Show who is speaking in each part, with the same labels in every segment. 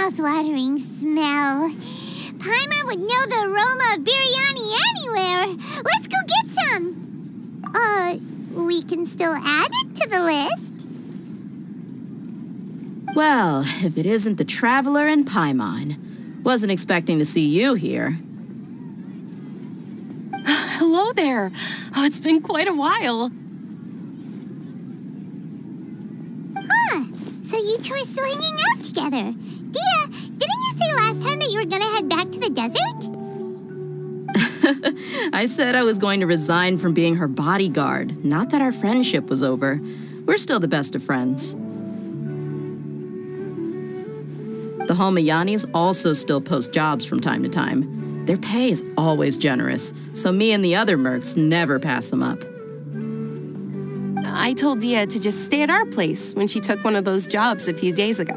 Speaker 1: mouth-watering smell. Paimon would know the aroma of biryani anywhere. Let's go get some. We can still add it to the list.
Speaker 2: Well, if it isn't the Traveler and Paimon. Wasn't expecting to see you here.
Speaker 3: Hello there. Oh, it's been quite a while.
Speaker 1: So you two are still hanging out together. Dehya, didn't you say last time that you were gonna head back to the desert?
Speaker 2: I said I was going to resign from being her bodyguard, not that our friendship was over. We're still the best of friends. The Halmayanis also still post jobs from time to time. Their pay is always generous, so me and the other mercs never pass them up.
Speaker 3: I told Dehya to just stay at our place when she took one of those jobs a few days ago.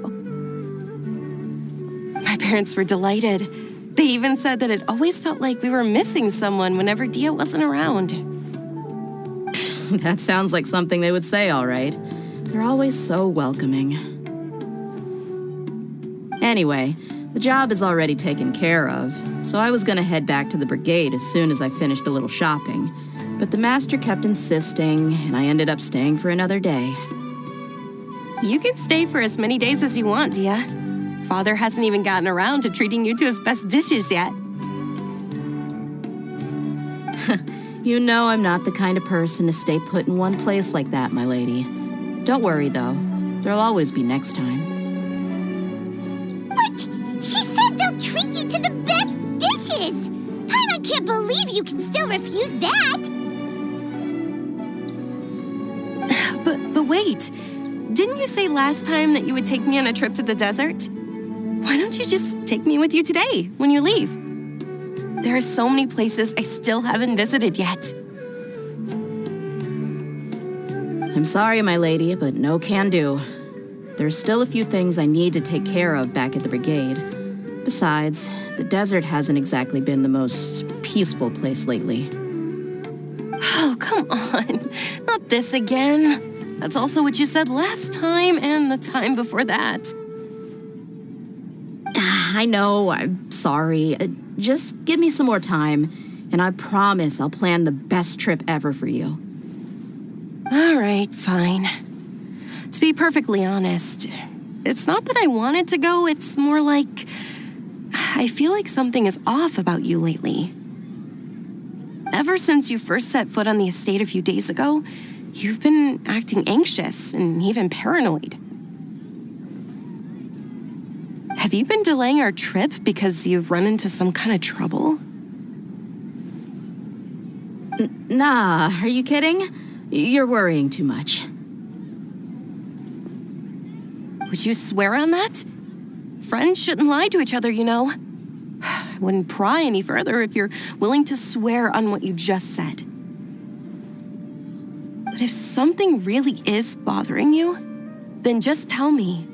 Speaker 3: My parents were delighted. They even said that it always felt like we were missing someone whenever Dehya wasn't around.
Speaker 2: That sounds like something they would say, all right. They're always so welcoming. Anyway, the job is already taken care of, so I was gonna head back to the brigade as soon as I finished a little shopping. But the master kept insisting, and I ended up staying for another day.
Speaker 3: You can stay for as many days as you want, Dehya. Father hasn't even gotten around to treating you to his best dishes yet.
Speaker 2: You know I'm not the kind of person to stay put in one place like that, my lady. Don't worry, though. There'll always be next time.
Speaker 1: What? She said they'll treat you to the best dishes! I can't believe you can still refuse that!
Speaker 3: But wait, didn't you say last time that you would take me on a trip to the desert? Why don't you just take me with you today, when you leave? There are so many places I still haven't visited yet.
Speaker 2: I'm sorry, my lady, but no can do. There's still a few things I need to take care of back at the brigade. Besides, the desert hasn't exactly been the most peaceful place lately.
Speaker 3: Oh, come on. Not this again. That's also what you said last time and the time before that.
Speaker 2: I know, I'm sorry. Just give me some more time, and I promise I'll plan the best trip ever for you.
Speaker 3: All right, fine. To be perfectly honest, it's not that I wanted to go, it's more like I feel like something is off about you lately. Ever since you first set foot on the estate a few days ago, you've been acting anxious and even paranoid. Have you been delaying our trip because you've run into some kind of trouble?
Speaker 2: Nah, are you kidding? You're worrying too much.
Speaker 3: Would you swear on that? Friends shouldn't lie to each other, you know. I wouldn't pry any further if you're willing to swear on what you just said. But if something really is bothering you, then just tell me.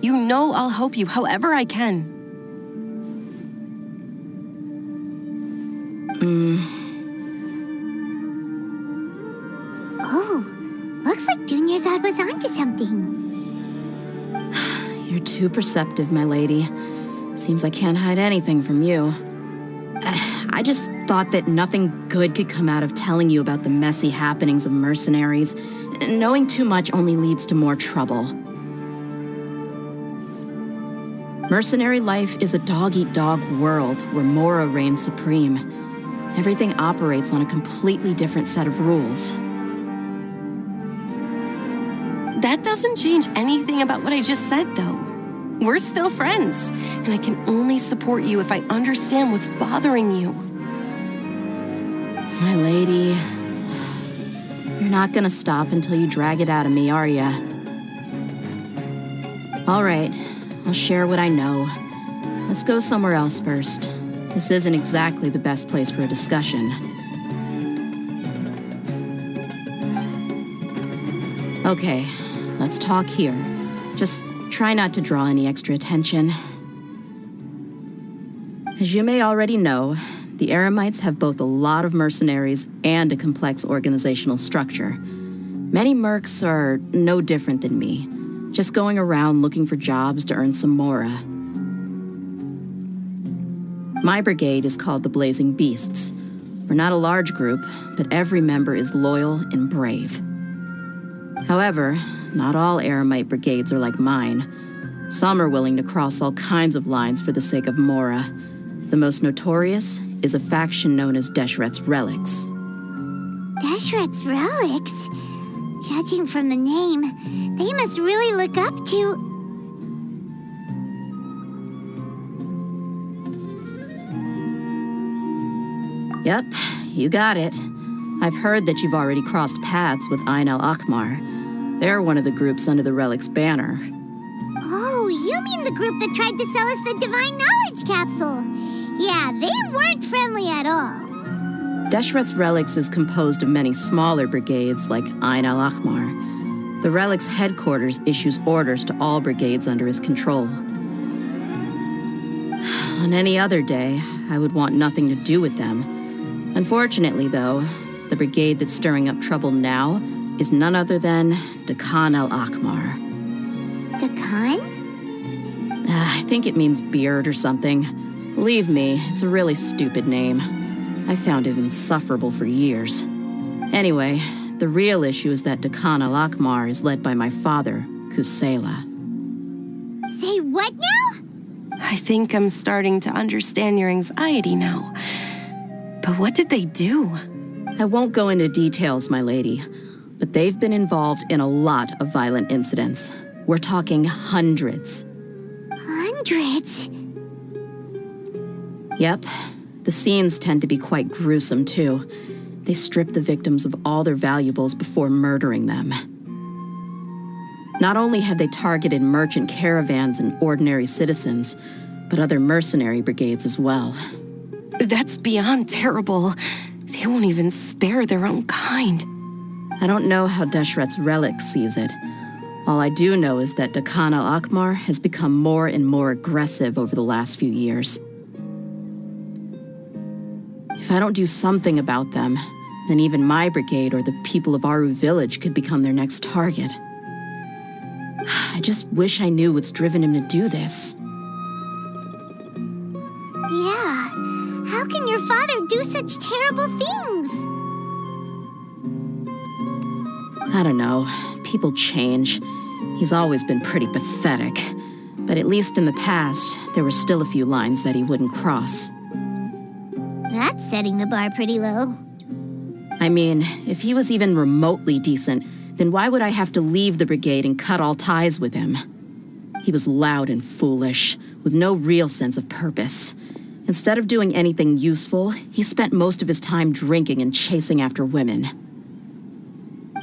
Speaker 3: You know I'll help you however I can.
Speaker 1: Oh, looks like Dunyarzad was onto something.
Speaker 2: You're too perceptive, my lady. Seems I can't hide anything from you. I just thought that nothing good could come out of telling you about the messy happenings of mercenaries. Knowing too much only leads to more trouble. Mercenary life is a dog-eat-dog world where Mora reigns supreme. Everything operates on a completely different set of rules.
Speaker 3: That doesn't change anything about what I just said, though. We're still friends, and I can only support you if I understand what's bothering you.
Speaker 2: My lady, you're not gonna stop until you drag it out of me, are ya? All right, I'll share what I know. Let's go somewhere else first. This isn't exactly the best place for a discussion. Okay, let's talk here. Just try not to draw any extra attention. As you may already know, the Eremites have both a lot of mercenaries and a complex organizational structure. Many mercs are no different than me, just going around looking for jobs to earn some mora. My brigade is called the Blazing Beasts. We're not a large group, but every member is loyal and brave. However, not all Eremite brigades are like mine. Some are willing to cross all kinds of lines for the sake of Mora. The most notorious is a faction known as Deshret's Relics.
Speaker 1: Deshret's Relics? Judging from the name, they must really look up to...
Speaker 2: Yep, you got it. I've heard that you've already crossed paths with Ain al-Akmar. They're one of the groups under the Relic's banner.
Speaker 1: Oh, you mean the group that tried to sell us the Divine Knowledge Capsule? Yeah, they weren't friendly at all.
Speaker 2: Deshret's Relics is composed of many smaller brigades like Ain al-Akmar. The Relic's headquarters issues orders to all brigades under his control. On any other day, I would want nothing to do with them. Unfortunately, though, the brigade that's stirring up trouble now is none other than Dehya al-Akmar.
Speaker 1: Dakan?
Speaker 2: I think it means beard or something. Believe me, it's a really stupid name. I found it insufferable for years. Anyway, the real issue is that Dehya al-Akmar is led by my father, Kusela.
Speaker 1: Say what now?
Speaker 3: I think I'm starting to understand your anxiety now. But what did they do?
Speaker 2: I won't go into details, my lady, but they've been involved in a lot of violent incidents. We're talking hundreds.
Speaker 1: Hundreds?
Speaker 2: Yep. The scenes tend to be quite gruesome, too. They strip the victims of all their valuables before murdering them. Not only have they targeted merchant caravans and ordinary citizens, but other mercenary brigades as well.
Speaker 3: That's beyond terrible. They won't even spare their own kind.
Speaker 2: I don't know how Deshret's Relic sees it. All I do know is that Dehya al-Akmar has become more and more aggressive over the last few years. If I don't do something about them, then even my brigade or the people of Aru village could become their next target. I just wish I knew what's driven him to do this.
Speaker 1: Yeah. How can your father do such terrible things?
Speaker 2: I don't know. People change. He's always been pretty pathetic. But at least in the past, there were still a few lines that he wouldn't cross.
Speaker 1: That's setting the bar pretty low.
Speaker 2: I mean, if he was even remotely decent, then why would I have to leave the brigade and cut all ties with him? He was loud and foolish, with no real sense of purpose. Instead of doing anything useful, he spent most of his time drinking and chasing after women.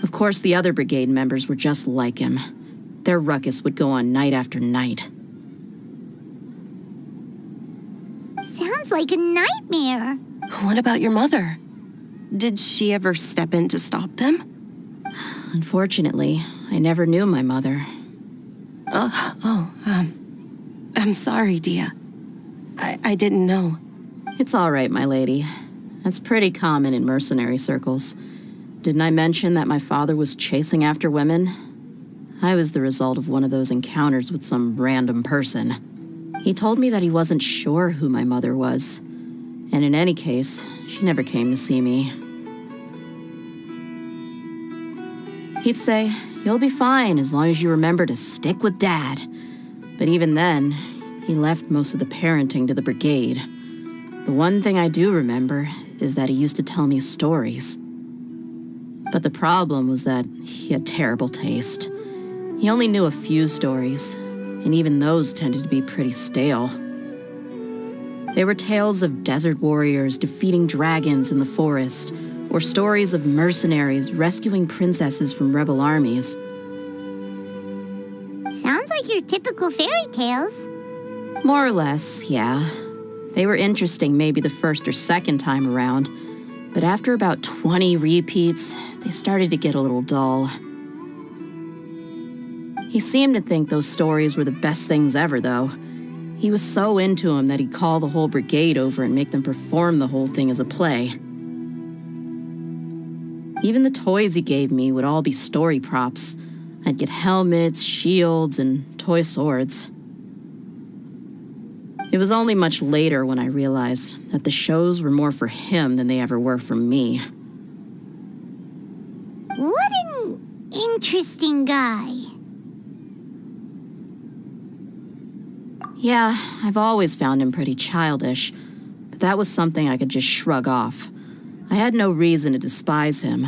Speaker 2: Of course, the other brigade members were just like him. Their ruckus would go on night after night.
Speaker 1: Sounds like a nightmare.
Speaker 3: What about your mother? Did she ever step in to stop them?
Speaker 2: Unfortunately, I never knew my mother.
Speaker 3: I'm sorry, Dehya. I didn't know.
Speaker 2: It's all right, my lady. That's pretty common in mercenary circles. Didn't I mention that my father was chasing after women? I was the result of one of those encounters with some random person. He told me that he wasn't sure who my mother was. And in any case, she never came to see me. He'd say, "You'll be fine as long as you remember to stick with Dad." But even then, he left most of the parenting to the brigade. The one thing I do remember is that he used to tell me stories. But the problem was that he had terrible taste. He only knew a few stories, and even those tended to be pretty stale. They were tales of desert warriors defeating dragons in the forest, or stories of mercenaries rescuing princesses from rebel armies.
Speaker 1: Sounds like your typical fairy tales.
Speaker 2: More or less, yeah. They were interesting maybe the first or second time around, but after about 20 repeats, they started to get a little dull. He seemed to think those stories were the best things ever, though. He was so into them that he'd call the whole brigade over and make them perform the whole thing as a play. Even the toys he gave me would all be story props. I'd get helmets, shields, and toy swords. It was only much later when I realized that the shows were more for him than they ever were for me.
Speaker 1: What an interesting guy.
Speaker 2: Yeah, I've always found him pretty childish, but that was something I could just shrug off. I had no reason to despise him.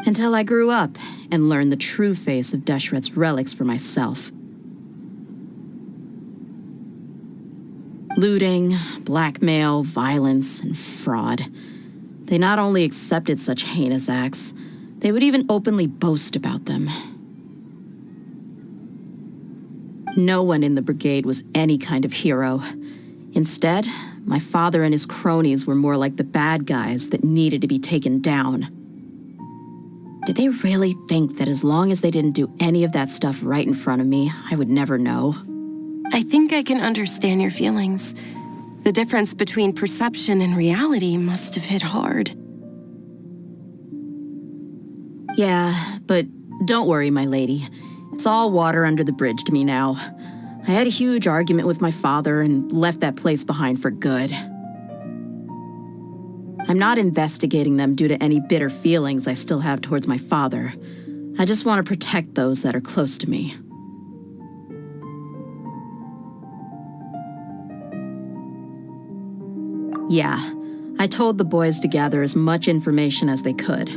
Speaker 2: Until I grew up and learned the true face of Deshret's relics for myself. Looting, blackmail, violence, and fraud. They not only accepted such heinous acts, they would even openly boast about them. No one in the brigade was any kind of hero. Instead, my father and his cronies were more like the bad guys that needed to be taken down. Did they really think that as long as they didn't do any of that stuff right in front of me, I would never know?
Speaker 3: I think I can understand your feelings. The difference between perception and reality must have hit hard.
Speaker 2: Yeah, but don't worry, my lady. It's all water under the bridge to me now. I had a huge argument with my father and left that place behind for good. I'm not investigating them due to any bitter feelings I still have towards my father. I just want to protect those that are close to me. Yeah, I told the boys to gather as much information as they could.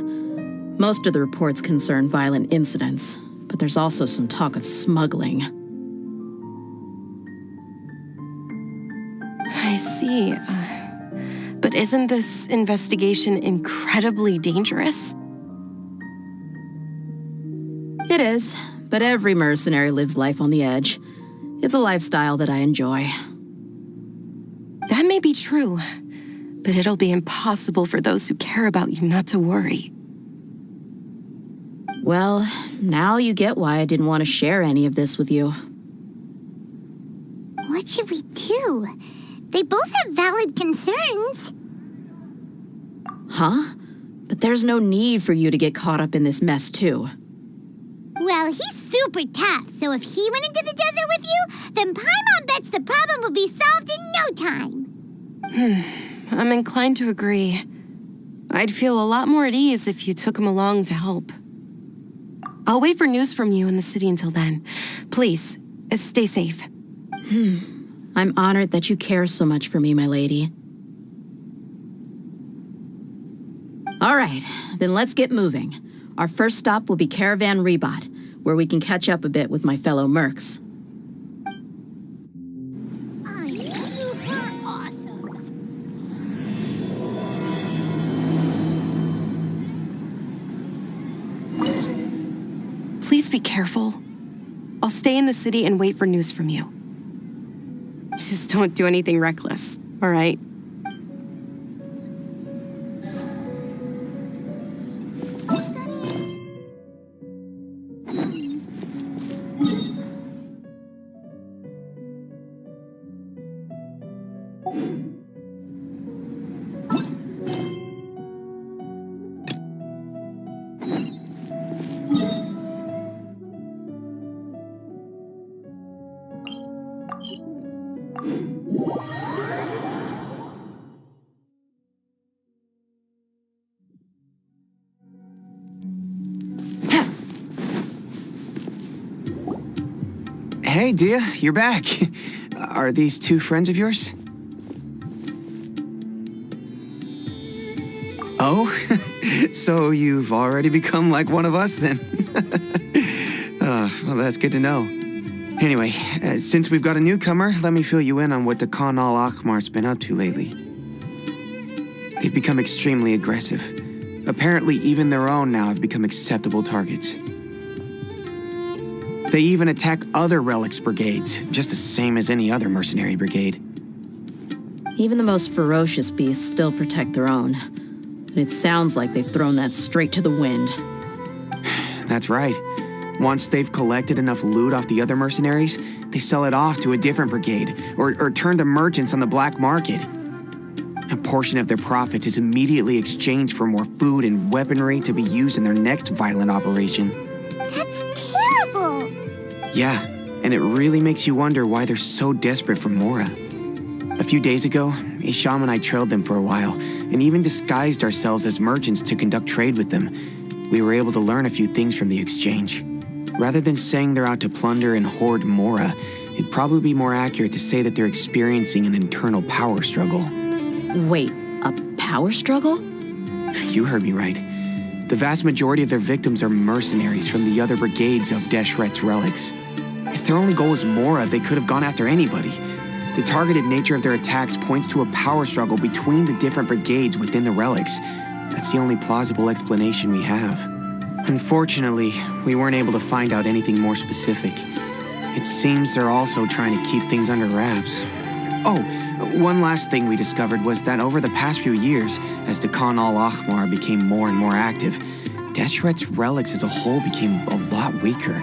Speaker 2: Most of the reports concern violent incidents, but there's also some talk of smuggling.
Speaker 3: I see. But isn't this investigation incredibly dangerous?
Speaker 2: It is, but every mercenary lives life on the edge. It's a lifestyle that I enjoy.
Speaker 3: That may be true, but it'll be impossible for those who care about you not to worry.
Speaker 2: Well, now you get why I didn't want to share any of this with you.
Speaker 1: What should we do? They both have valid concerns.
Speaker 2: Huh? But there's no need for you to get caught up in this mess, too.
Speaker 1: Well, he's super tough, so if he went into the desert with you, then Paimon bets the problem will be solved in no time.
Speaker 3: I'm inclined to agree. I'd feel a lot more at ease if you took him along to help. I'll wait for news from you in the city until then. Please, stay safe.
Speaker 2: I'm honored that you care so much for me, my lady. All right, then let's get moving. Our first stop will be Caravan Rebot, where we can catch up a bit with my fellow mercs.
Speaker 1: I'm super awesome.
Speaker 3: Please be careful. I'll stay in the city and wait for news from you. Just don't do anything reckless, all right?
Speaker 4: Hey, Dehya, you're back. Are these two friends of yours? Oh, so you've already become like one of us then? Well, that's good to know. Anyway, since we've got a newcomer, let me fill you in on what the Khan al-Ahmar's been up to lately. They've become extremely aggressive. Apparently, even their own now have become acceptable targets. They even attack other relics brigades, just the same as any other mercenary brigade.
Speaker 2: Even the most ferocious beasts still protect their own. But it sounds like they've thrown that straight to the wind.
Speaker 4: That's right. Once they've collected enough loot off the other mercenaries, they sell it off to a different brigade, or turn to merchants on the black market. A portion of their profits is immediately exchanged for more food and weaponry to be used in their next violent operation.
Speaker 1: That's terrible.
Speaker 4: Yeah, and it really makes you wonder why they're so desperate for Mora. A few days ago, Isham and I trailed them for a while, and even disguised ourselves as merchants to conduct trade with them. We were able to learn a few things from the exchange. Rather than saying they're out to plunder and hoard Mora, it'd probably be more accurate to say that they're experiencing an internal power struggle.
Speaker 2: Wait, a power struggle?
Speaker 4: You heard me right. The vast majority of their victims are mercenaries from the other brigades of Deshret's relics. If their only goal was Mora, they could have gone after anybody. The targeted nature of their attacks points to a power struggle between the different brigades within the relics. That's the only plausible explanation we have. Unfortunately, we weren't able to find out anything more specific. It seems they're also trying to keep things under wraps. Oh, one last thing we discovered was that over the past few years, as the Khan al-Ahmar became more and more active, Deshret's relics as a whole became a lot weaker.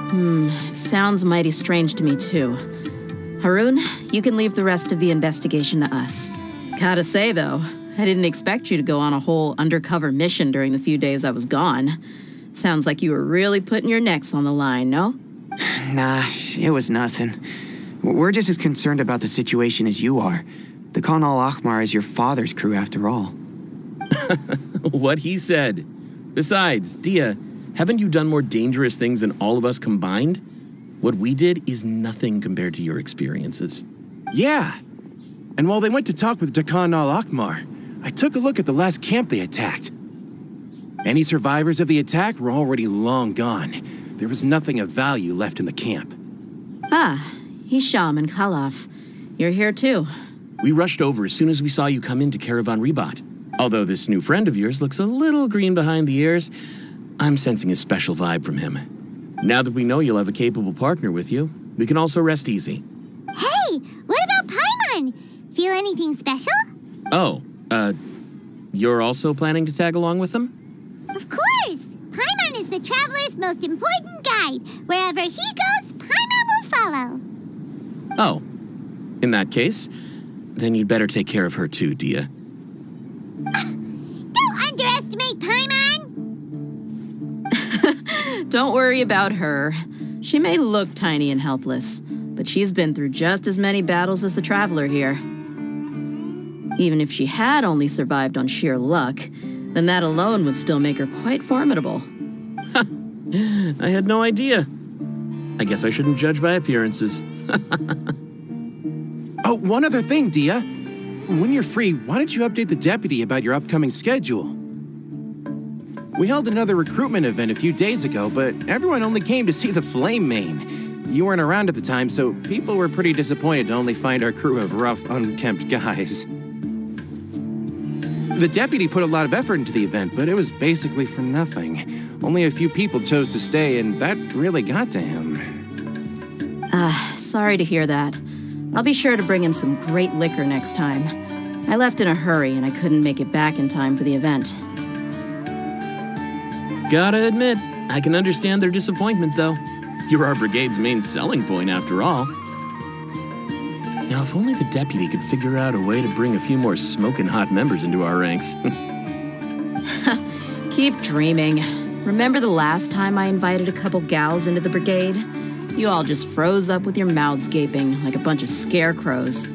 Speaker 2: It sounds mighty strange to me, too. Harun, you can leave the rest of the investigation to us. Gotta say, though, I didn't expect you to go on a whole undercover mission during the few days I was gone. Sounds like you were really putting your necks on the line, no?
Speaker 4: Nah, it was nothing. We're just as concerned about the situation as you are. The Khan al-Ahmar is your father's crew, after all.
Speaker 5: What he said. Besides, Dehya, haven't you done more dangerous things than all of us combined? What we did is nothing compared to your experiences.
Speaker 6: Yeah. And while they went to talk with Khan al-Ahmar, I took a look at the last camp they attacked. Any survivors of the attack were already long gone. There was nothing of value left in the camp.
Speaker 2: Ah, Hisham and Khalaf. You're here too.
Speaker 5: We rushed over as soon as we saw you come into Caravan Ribat. Although this new friend of yours looks a little green behind the ears, I'm sensing a special vibe from him. Now that we know you'll have a capable partner with you, we can also rest easy.
Speaker 1: Hey, what about Paimon? Feel anything special?
Speaker 5: Oh, you're also planning to tag along with them?
Speaker 1: Of course! Paimon is the traveler's most important guide. Wherever he goes, Paimon will follow.
Speaker 5: Oh, in that case, then you'd better take care of her too, Dehya.
Speaker 1: Don't underestimate Paimon!
Speaker 2: Don't worry about her. She may look tiny and helpless, but she's been through just as many battles as the traveler here. Even if she had only survived on sheer luck, then that alone would still make her quite formidable.
Speaker 5: I had no idea. I guess I shouldn't judge by appearances.
Speaker 6: Oh, one other thing, Dehya. When you're free, why don't you update the deputy about your upcoming schedule? We held another recruitment event a few days ago, but everyone only came to see the Flame Main. You weren't around at the time, so people were pretty disappointed to only find our crew of rough, unkempt guys. The deputy put a lot of effort into the event, but it was basically for nothing. Only a few people chose to stay, and that really got to him.
Speaker 2: Sorry to hear that. I'll be sure to bring him some great liquor next time. I left in a hurry and I couldn't make it back in time for the event.
Speaker 5: Gotta admit, I can understand their disappointment, though. You're our brigade's main selling point, after all. Now, if only the deputy could figure out a way to bring a few more smoking hot members into our ranks.
Speaker 2: Keep dreaming. Remember the last time I invited a couple gals into the brigade? You all just froze up with your mouths gaping like a bunch of scarecrows.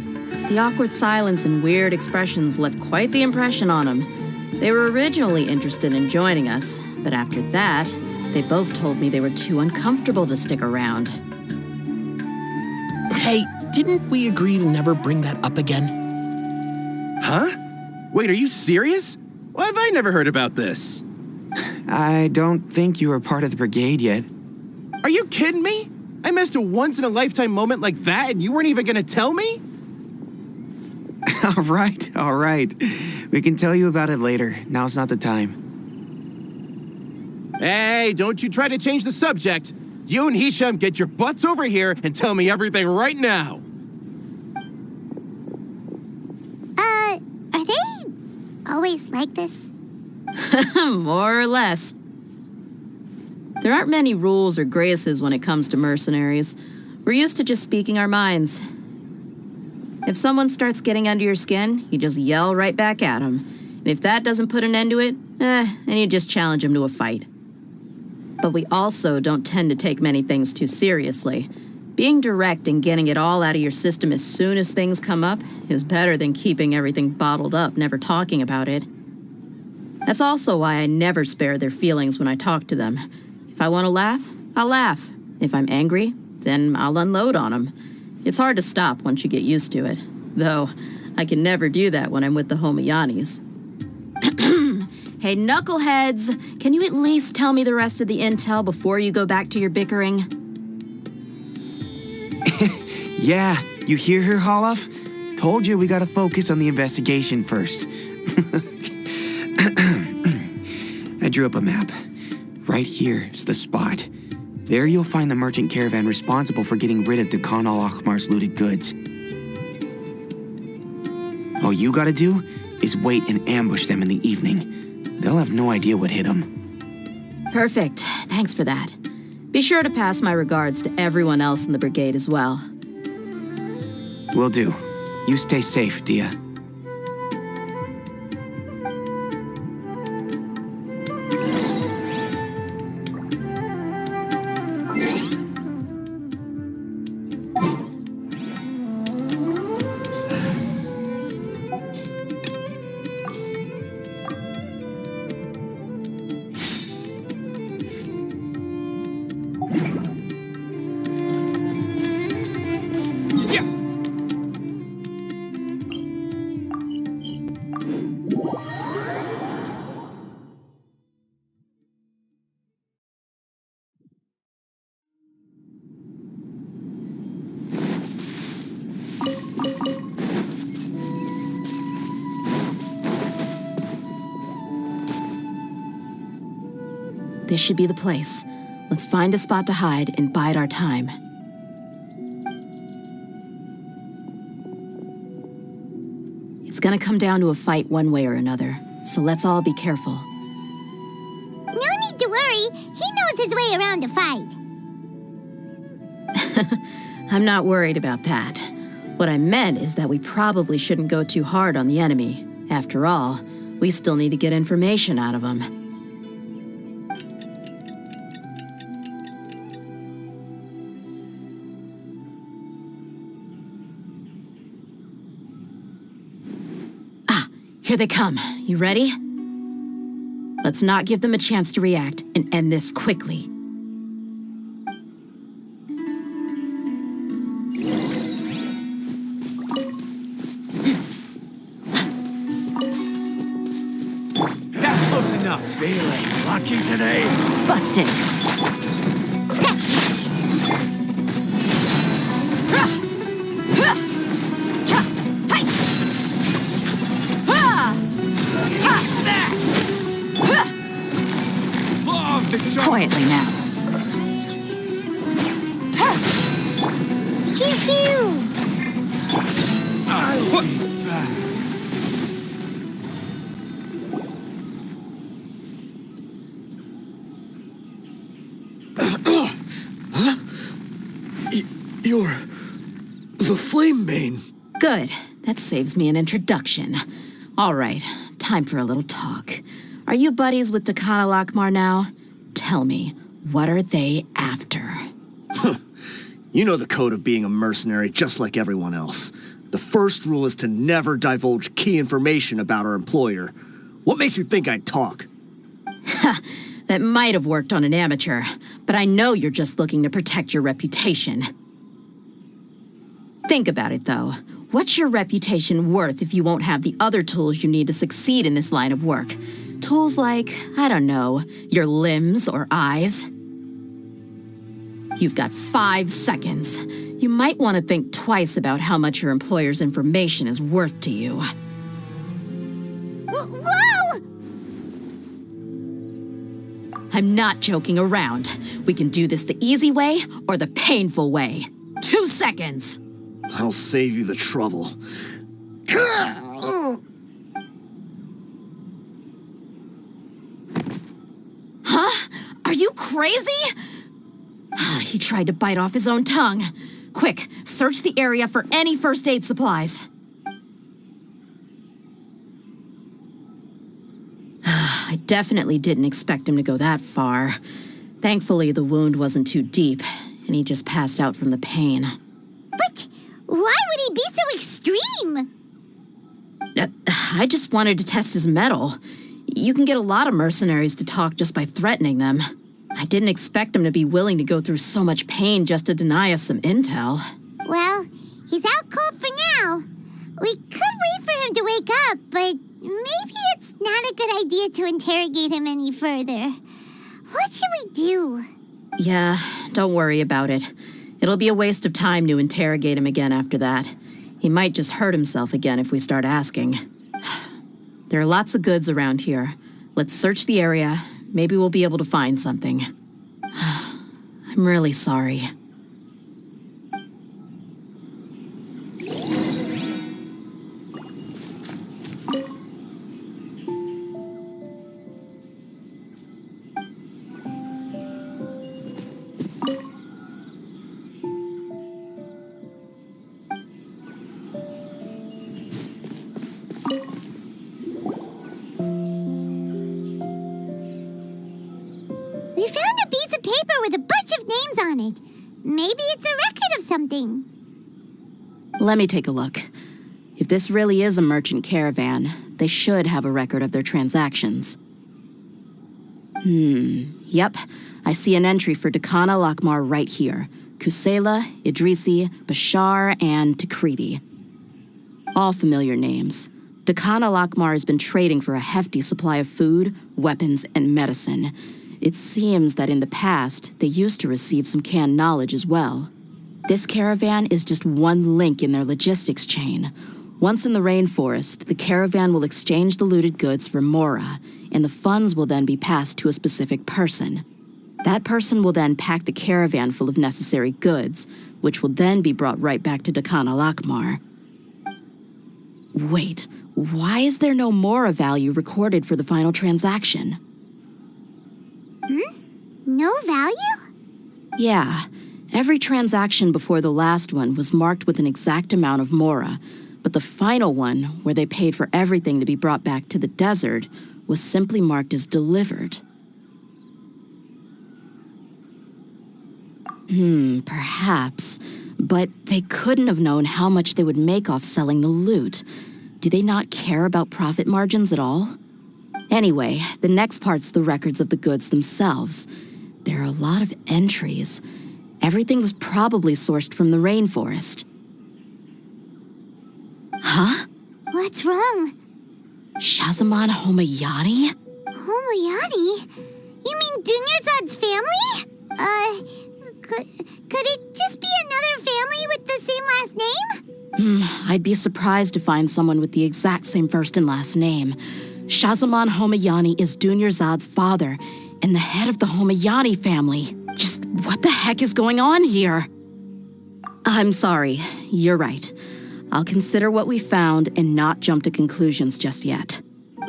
Speaker 2: The awkward silence and weird expressions left quite the impression on them. They were originally interested in joining us, but after that, they both told me they were too uncomfortable to stick around.
Speaker 5: Hey, didn't we agree to never bring that up again?
Speaker 6: Huh? Wait, are you serious? Why have I never heard about this?
Speaker 4: I don't think you were part of the brigade yet.
Speaker 6: Are you kidding me? I missed a once-in-a-lifetime moment like that and you weren't even gonna tell me?
Speaker 4: All right. We can tell you about it later. Now's not the time.
Speaker 6: Hey, don't you try to change the subject. You and Hisham get your butts over here and tell me everything right now.
Speaker 1: Are they always like this?
Speaker 2: More or less. There aren't many rules or graces when it comes to mercenaries. We're used to just speaking our minds. If someone starts getting under your skin, you just yell right back at them. And if that doesn't put an end to it, then you just challenge them to a fight. But we also don't tend to take many things too seriously. Being direct and getting it all out of your system as soon as things come up is better than keeping everything bottled up, never talking about it. That's also why I never spare their feelings when I talk to them. If I want to laugh, I'll laugh. If I'm angry, then I'll unload on them. It's hard to stop once you get used to it. Though, I can never do that when I'm with the Homayanis. Hey, knuckleheads, can you at least tell me the rest of the intel before you go back to your bickering?
Speaker 4: Yeah, you hear her, Holloff? Told you we gotta focus on the investigation first. I drew up a map. Right here is the spot. There you'll find the merchant caravan responsible for getting rid of Dekhan al-Akhmar's looted goods. All you gotta do is wait and ambush them in the evening. They'll have no idea what hit them.
Speaker 2: Perfect. Thanks for that. Be sure to pass my regards to everyone else in the brigade as well.
Speaker 4: Will do. You stay safe, Dehya.
Speaker 2: This should be the place. Let's find a spot to hide and bide our time. It's gonna come down to a fight one way or another, so let's all be careful.
Speaker 1: No need to worry. He knows his way around a fight.
Speaker 2: I'm not worried about that. What I meant is that we probably shouldn't go too hard on the enemy. After all, we still need to get information out of them. Here they come. You ready? Let's not give them a chance to react and end this quickly.
Speaker 7: That's close enough. Feeling lucky today?
Speaker 2: Busted.
Speaker 1: Scratch.
Speaker 2: Quietly now.
Speaker 7: I'll be back.
Speaker 8: You're the Flame Bane.
Speaker 2: Good. That saves me an introduction. All right, time for a little talk. Are you buddies with Dekhan al-Akhmar now? Tell me, what are they after?
Speaker 8: You know the code of being a mercenary just like everyone else. The first rule is to never divulge key information about our employer. What makes you think I'd talk?
Speaker 2: That might have worked on an amateur, but I know you're just looking to protect your reputation. Think about it, though. What's your reputation worth if you won't have the other tools you need to succeed in this line of work? Tools like, I don't know, your limbs or eyes? You've got 5 seconds. You might want to think twice about how much your employer's information is worth to you.
Speaker 1: Whoa!
Speaker 2: I'm not joking around. We can do this the easy way or the painful way. 2 seconds!
Speaker 8: I'll save you the trouble.
Speaker 2: Huh? Are you crazy? He tried to bite off his own tongue. Quick, search the area for any first aid supplies. I definitely didn't expect him to go that far. Thankfully, the wound wasn't too deep, and he just passed out from the pain.
Speaker 1: But why would he be so extreme?
Speaker 2: I just wanted to test his mettle. You can get a lot of mercenaries to talk just by threatening them. I didn't expect him to be willing to go through so much pain just to deny us some intel.
Speaker 1: Well, he's out cold for now. We could wait for him to wake up, but maybe it's not a good idea to interrogate him any further. What should we do?
Speaker 2: Yeah, don't worry about it. It'll be a waste of time to interrogate him again after that. He might just hurt himself again if we start asking. There are lots of goods around here. Let's search the area. Maybe we'll be able to find something. I'm really sorry.
Speaker 1: We found a piece of paper with a bunch of names on it. Maybe it's a record of something.
Speaker 2: Let me take a look. If this really is a merchant caravan, they should have a record of their transactions. Yep. I see an entry for Dakana Lakmar right here. Kusela, Idrisi, Bashar, and Takriti. All familiar names. Dakana Lakmar has been trading for a hefty supply of food, weapons, and medicine. It seems that in the past, they used to receive some canned knowledge as well. This caravan is just one link in their logistics chain. Once in the rainforest, the caravan will exchange the looted goods for Mora, and the funds will then be passed to a specific person. That person will then pack the caravan full of necessary goods, which will then be brought right back to Dakana Lakmar. Wait, why is there no Mora value recorded for the final transaction?
Speaker 1: No value?
Speaker 2: Yeah, every transaction before the last one was marked with an exact amount of Mora, but the final one, where they paid for everything to be brought back to the desert, was simply marked as delivered. Perhaps, but they couldn't have known how much they would make off selling the loot. Do they not care about profit margins at all? Anyway, the next part's the records of the goods themselves. There are a lot of entries. Everything was probably sourced from the rainforest. Huh?
Speaker 1: What's wrong?
Speaker 2: Shahzaman Homayani?
Speaker 1: Homayani? You mean Dunyarzad's family? Could it just be another family with the same last name?
Speaker 2: I'd be surprised to find someone with the exact same first and last name. Shahzaman Homayani is Dunyarzad's father and the head of the Homayani family. Just what the heck is going on here? I'm sorry, you're right. I'll consider what we found and not jump to conclusions just yet.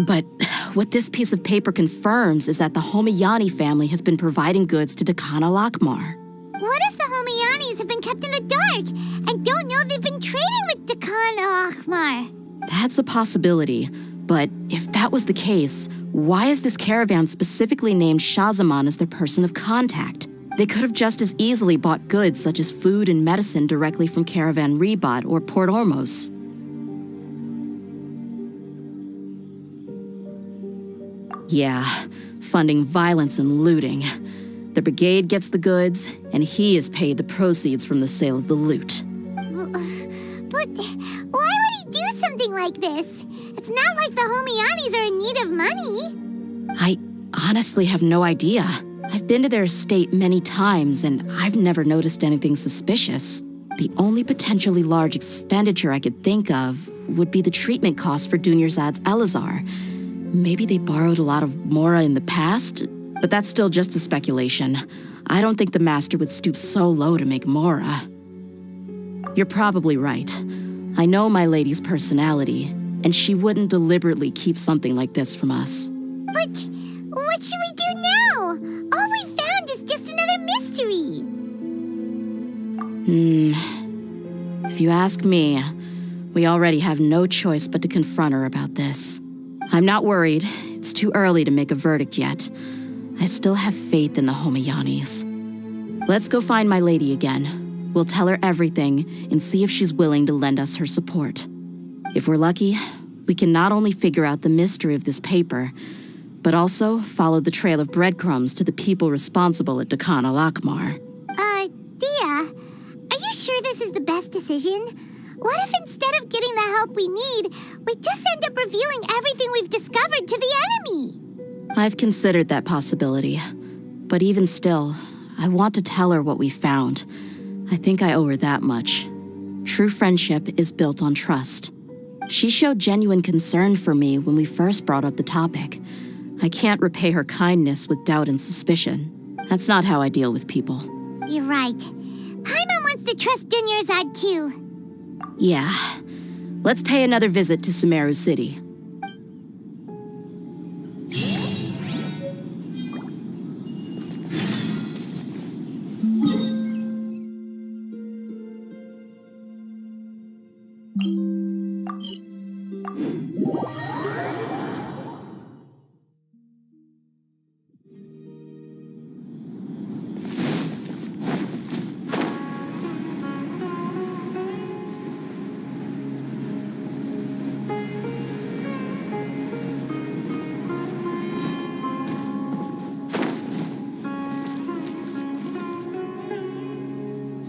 Speaker 2: But what this piece of paper confirms is that the Homayani family has been providing goods to Dakana Lakmar.
Speaker 1: What if the Homayanis have been kept in the dark and don't know they've been trading with Dakana Lakmar?
Speaker 2: That's a possibility, but if that was the case, why is this caravan specifically named Shahzaman as their person of contact? They could have just as easily bought goods such as food and medicine directly from Caravan Ribat or Port Ormos. Yeah, funding violence and looting. The brigade gets the goods, and he is paid the proceeds from the sale of the loot.
Speaker 1: But why would he do something like this? It's not like the Homayanis are in need of money.
Speaker 2: I honestly have no idea. I've been to their estate many times, and I've never noticed anything suspicious. The only potentially large expenditure I could think of would be the treatment costs for Dunyarzad's Elazar. Maybe they borrowed a lot of Mora in the past, but that's still just a speculation. I don't think the master would stoop so low to make Mora. You're probably right. I know my lady's personality, and she wouldn't deliberately keep something like this from us.
Speaker 1: But what should we do now? All we found is just another mystery.
Speaker 2: If you ask me, we already have no choice but to confront her about this. I'm not worried. It's too early to make a verdict yet. I still have faith in the Homayanis. Let's go find my lady again. We'll tell her everything and see if she's willing to lend us her support. If we're lucky, we can not only figure out the mystery of this paper, but also follow the trail of breadcrumbs to the people responsible at Dekhan al-Akmar.
Speaker 1: Dehya, are you sure this is the best decision? What if instead of getting the help we need, we just end up revealing everything we've discovered to the enemy?
Speaker 2: I've considered that possibility, but even still, I want to tell her what we found. I think I owe her that much. True friendship is built on trust. She showed genuine concern for me when we first brought up the topic. I can't repay her kindness with doubt and suspicion. That's not how I deal with people.
Speaker 1: You're right. Paimon wants to trust Dunyarzad too.
Speaker 2: Yeah. Let's pay another visit to Sumeru City.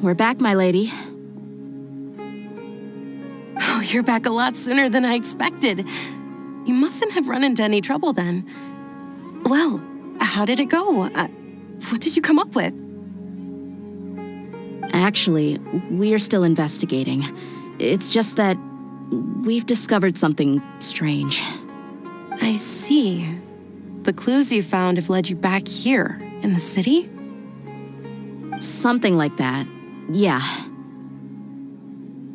Speaker 2: We're back, my lady.
Speaker 3: Oh, you're back a lot sooner than I expected. You mustn't have run into any trouble then. Well, how did it go? What did you come up with?
Speaker 2: Actually, we're still investigating. It's just that we've discovered something strange.
Speaker 3: I see. The clues you found have led you back here, in the city?
Speaker 2: Something like that. Yeah.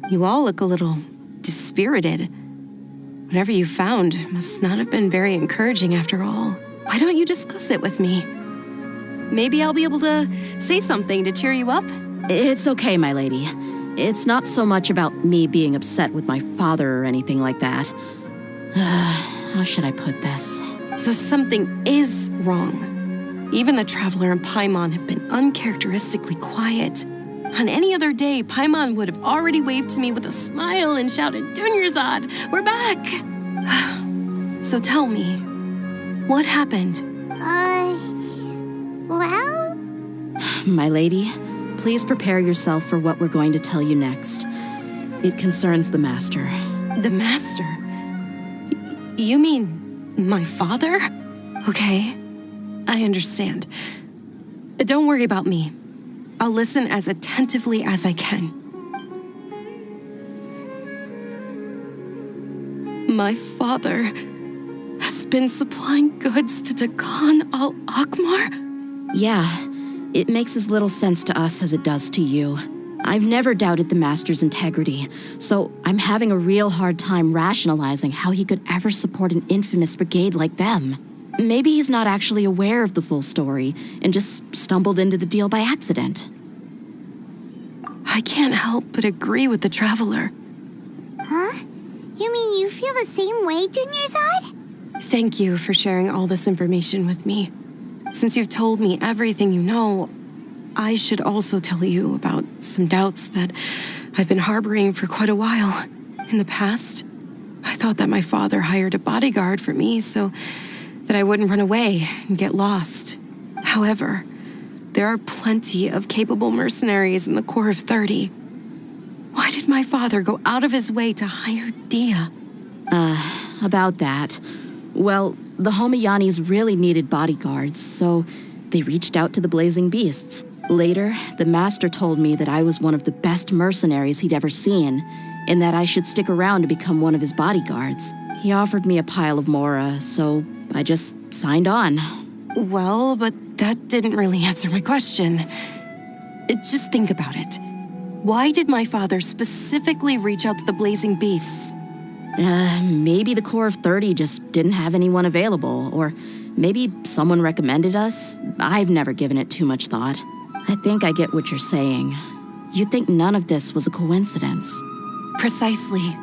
Speaker 3: You all look a little dispirited. Whatever you found must not have been very encouraging after all. Why don't you discuss it with me? Maybe I'll be able to say something to cheer you up?
Speaker 2: It's okay, my lady. It's not so much about me being upset with my father or anything like that. How should I put this?
Speaker 3: So something is wrong. Even the Traveler and Paimon have been uncharacteristically quiet. On any other day, Paimon would have already waved to me with a smile and shouted, "Dunyarzad, we're back!" So tell me, what happened?
Speaker 1: Well?
Speaker 2: My lady, please prepare yourself for what we're going to tell you next. It concerns the Master.
Speaker 3: The Master? You mean my father? Okay, I understand. Don't worry about me. I'll listen as attentively as I can. My father has been supplying goods to Dekhan al-Akmar?
Speaker 2: Yeah, it makes as little sense to us as it does to you. I've never doubted the Master's integrity, so I'm having a real hard time rationalizing how he could ever support an infamous brigade like them. Maybe he's not actually aware of the full story and just stumbled into the deal by accident.
Speaker 3: I can't help but agree with the Traveler.
Speaker 1: Huh? You mean you feel the same way, Dunyarzad?
Speaker 3: Thank you for sharing all this information with me. Since you've told me everything you know, I should also tell you about some doubts that I've been harboring for quite a while. In the past, I thought that my father hired a bodyguard for me so that I wouldn't run away and get lost. However, there are plenty of capable mercenaries in the Corps of 30. Why did my father go out of his way to hire Dehya?
Speaker 2: About that. Well, the Homayanis really needed bodyguards, so they reached out to the Blazing Beasts. Later, the Master told me that I was one of the best mercenaries he'd ever seen, and that I should stick around to become one of his bodyguards. He offered me a pile of mora, so I just signed on.
Speaker 3: Well, but that didn't really answer my question. Just think about it. Why did my father specifically reach out to the Blazing Beasts?
Speaker 2: Maybe the Corps of 30 just didn't have anyone available, or maybe someone recommended us. I've never given it too much thought. I think I get what you're saying. You'd think none of this was a coincidence.
Speaker 3: Precisely.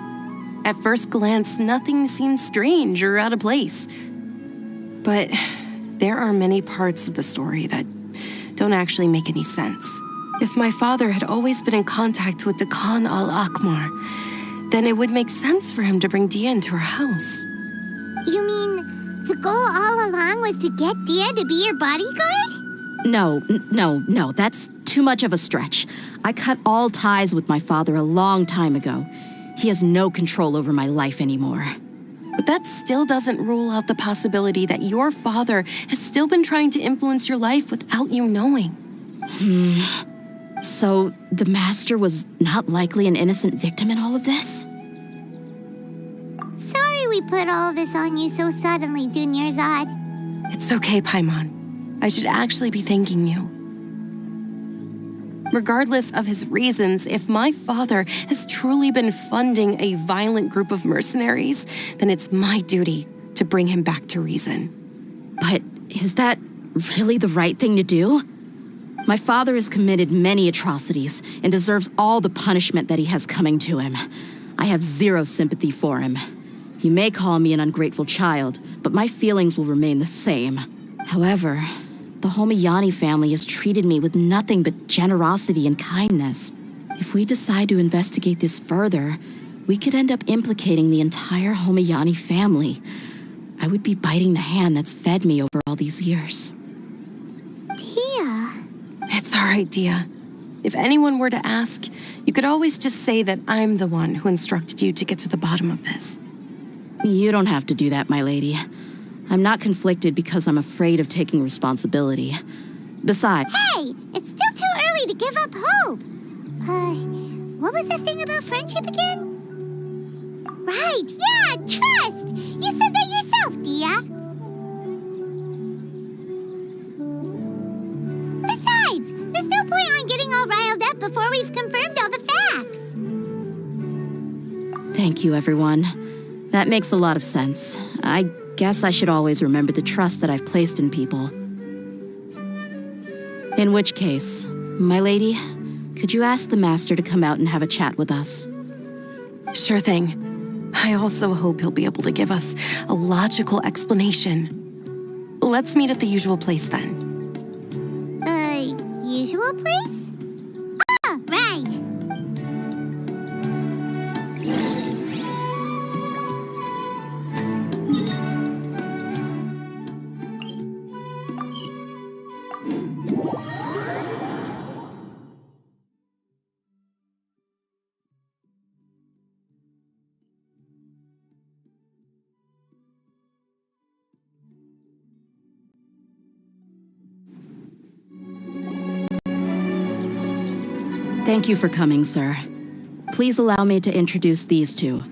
Speaker 3: At first glance, nothing seemed strange or out of place. But there are many parts of the story that don't actually make any sense. If my father had always been in contact with the Khan al-Akmar, then it would make sense for him to bring Dehya into our house.
Speaker 1: You mean the goal all along was to get Dehya to be your bodyguard?
Speaker 2: No, that's too much of a stretch. I cut all ties with my father a long time ago. He has no control over my life anymore.
Speaker 3: But that still doesn't rule out the possibility that your father has still been trying to influence your life without you knowing.
Speaker 2: So, the Master was not likely an innocent victim in all of this?
Speaker 1: Sorry we put all this on you so suddenly, Dunyarzad.
Speaker 3: It's okay, Paimon. I should actually be thanking you. Regardless of his reasons, if my father has truly been funding a violent group of mercenaries, then it's my duty to bring him back to reason.
Speaker 2: But is that really the right thing to do? My father has committed many atrocities and deserves all the punishment that he has coming to him. I have zero sympathy for him. You may call me an ungrateful child, but my feelings will remain the same. However, the Homayani family has treated me with nothing but generosity and kindness. If we decide to investigate this further, we could end up implicating the entire Homayani family. I would be biting the hand that's fed me over all these years.
Speaker 1: Dehya.
Speaker 3: It's all right, Dehya. If anyone were to ask, you could always just say that I'm the one who instructed you to get to the bottom of this.
Speaker 2: You don't have to do that, my lady. I'm not conflicted because I'm afraid of taking responsibility. Besides...
Speaker 1: Hey, it's still too early to give up hope. What was the thing about friendship again? Right, yeah, trust. You said that yourself, Dehya. Besides, there's no point on getting all riled up before we've confirmed all the facts.
Speaker 2: Thank you, everyone. That makes a lot of sense. I guess I should always remember the trust that I've placed in people. In which case, my lady, could you ask the Master to come out and have a chat with us?
Speaker 3: Sure thing. I also hope he'll be able to give us a logical explanation. Let's meet at the usual place then.
Speaker 1: Usual place? Ah, right.
Speaker 2: Thank you for coming, sir. Please allow me to introduce these two.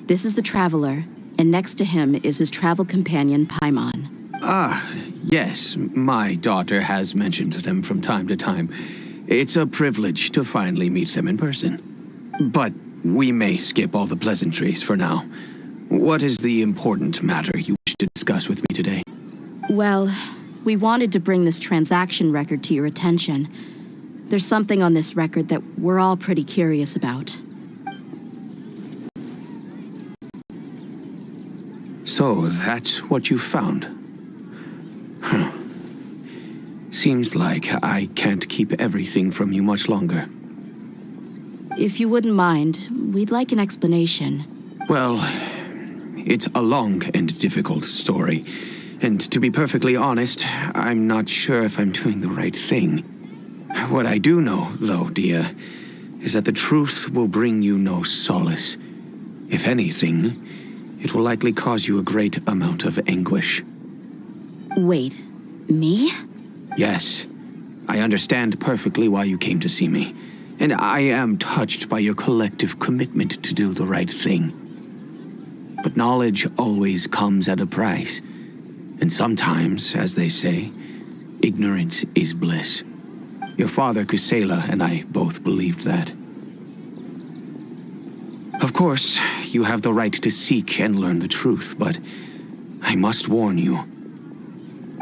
Speaker 2: This is the Traveler, and next to him is his travel companion, Paimon.
Speaker 4: Yes, my daughter has mentioned them from time to time. It's a privilege to finally meet them in person. But we may skip all the pleasantries for now. What is the important matter you wish to discuss with me today?
Speaker 2: Well, we wanted to bring this transaction record to your attention. There's something on this record that we're all pretty curious about.
Speaker 4: So, that's what you found? Huh. Seems like I can't keep everything from you much longer.
Speaker 2: If you wouldn't mind, we'd like an explanation.
Speaker 4: Well, it's a long and difficult story. And to be perfectly honest, I'm not sure if I'm doing the right thing. What I do know, though, Dehya, is that the truth will bring you no solace. If anything, it will likely cause you a great amount of anguish.
Speaker 2: Wait, me?
Speaker 4: Yes, I understand perfectly why you came to see me, and I am touched by your collective commitment to do the right thing. But knowledge always comes at a price, and sometimes, as they say, ignorance is bliss. Your father, Kusela, and I both believed that. Of course, you have the right to seek and learn the truth, but I must warn you.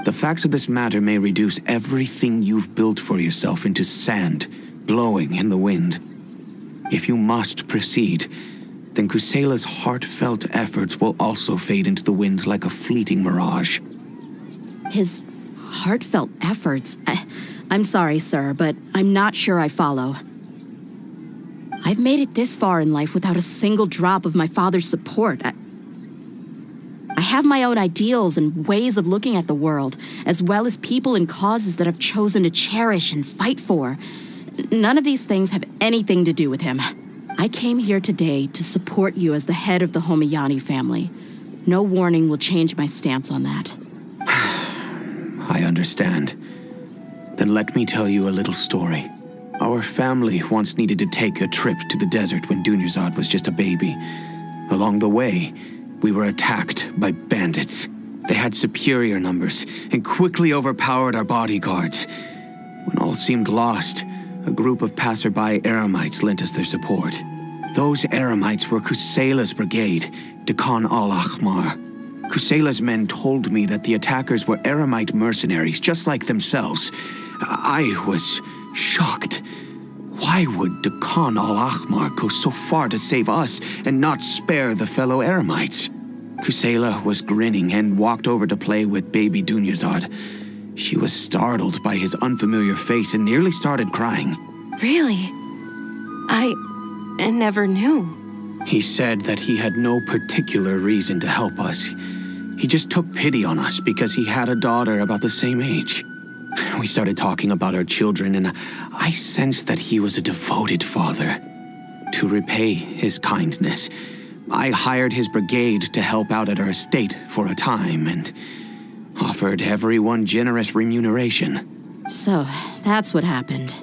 Speaker 4: The facts of this matter may reduce everything you've built for yourself into sand, blowing in the wind. If you must proceed, then Kusela's heartfelt efforts will also fade into the wind like a fleeting mirage.
Speaker 2: His heartfelt efforts. I'm sorry, sir, but I'm not sure I follow. I've made it this far in life without a single drop of my father's support. I have my own ideals and ways of looking at the world, as well as people and causes that I've chosen to cherish and fight for. None of these things have anything to do with him. I came here today to support you as the head of the Homiyani family. No warning will change my stance on that.
Speaker 4: I understand. Then let me tell you a little story. Our family once needed to take a trip to the desert when Dunyarzad was just a baby. Along the way, we were attacked by bandits. They had superior numbers and quickly overpowered our bodyguards. When all seemed lost, a group of passerby Eremites lent us their support. Those Eremites were Kusela's brigade, Dekan al-Ahmar. Kusela's men told me that the attackers were Eremite mercenaries, just like themselves. I was shocked. Why would Dekan al-Ahmar go so far to save us and not spare the fellow Eremites? Kusela was grinning and walked over to play with baby Dunyarzad. She was startled by his unfamiliar face and nearly started crying.
Speaker 3: Really? I never knew.
Speaker 4: He said that he had no particular reason to help us. He just took pity on us because he had a daughter about the same age. We started talking about our children, and I sensed that he was a devoted father. To repay his kindness, I hired his brigade to help out at our estate for a time and offered everyone generous remuneration.
Speaker 2: So, that's what happened.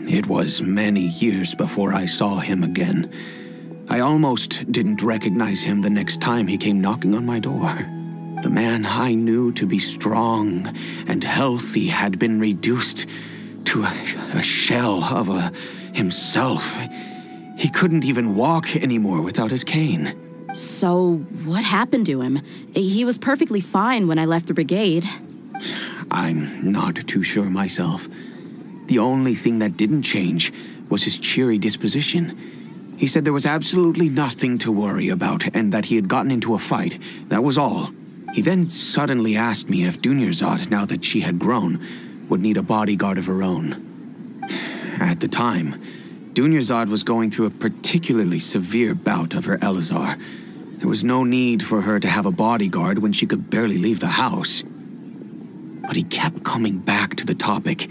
Speaker 4: It was many years before I saw him again. I almost didn't recognize him the next time he came knocking on my door. The man I knew to be strong and healthy had been reduced to a shell of himself. He couldn't even walk anymore without his cane.
Speaker 2: So, what happened to him? He was perfectly fine when I left the brigade.
Speaker 4: I'm not too sure myself. The only thing that didn't change was his cheery disposition. He said there was absolutely nothing to worry about and that he had gotten into a fight. That was all. He then suddenly asked me if Dunyarzad, now that she had grown, would need a bodyguard of her own. At the time, Dunyarzad was going through a particularly severe bout of her Elazar. There was no need for her to have a bodyguard when she could barely leave the house. But he kept coming back to the topic.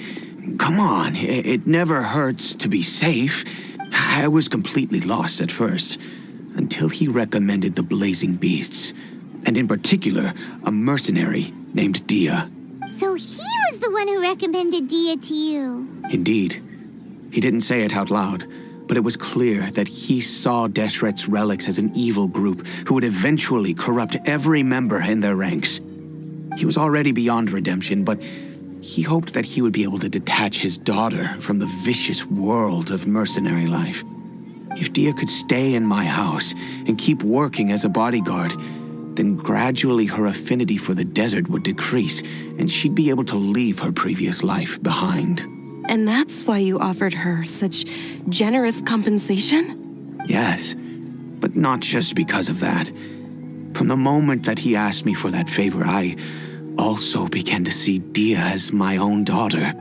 Speaker 4: Come on, it never hurts to be safe. I was completely lost at first, until he recommended the Blazing Beasts, and in particular, a mercenary named Dehya.
Speaker 1: So he was the one who recommended Dehya to you.
Speaker 4: Indeed. He didn't say it out loud, but it was clear that he saw Deshret's relics as an evil group who would eventually corrupt every member in their ranks. He was already beyond redemption, but he hoped that he would be able to detach his daughter from the vicious world of mercenary life. If Dehya could stay in my house and keep working as a bodyguard, then gradually her affinity for the desert would decrease, and she'd be able to leave her previous life behind.
Speaker 3: And that's why you offered her such generous compensation?
Speaker 4: Yes, but not just because of that. From the moment that he asked me for that favor, I also began to see Dehya as my own daughter.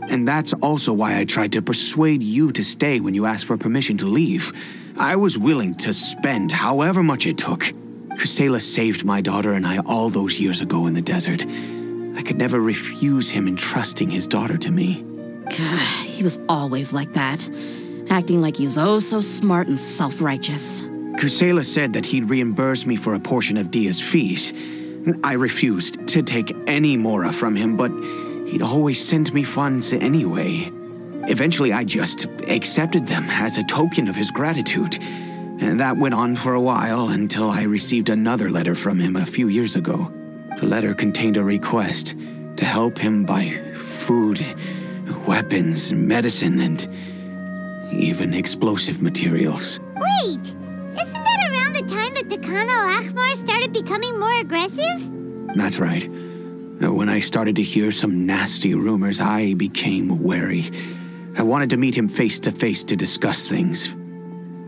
Speaker 4: And that's also why I tried to persuade you to stay when you asked for permission to leave. I was willing to spend however much it took. Kusela saved my daughter and I all those years ago in the desert. I could never refuse him entrusting his daughter to me.
Speaker 2: He was always like that, acting like he's oh so smart and self-righteous.
Speaker 4: Kusela said that he'd reimburse me for a portion of Dehya's fees. I refused to take any mora from him, but he'd always send me funds anyway. Eventually, I just accepted them as a token of his gratitude. And that went on for a while until I received another letter from him a few years ago. The letter contained a request to help him buy food, weapons, medicine, and even explosive materials.
Speaker 1: Wait! Isn't that around the time that Dekan al-Ahmar started becoming more aggressive?
Speaker 4: That's right. When I started to hear some nasty rumors, I became wary. I wanted to meet him face to face to discuss things.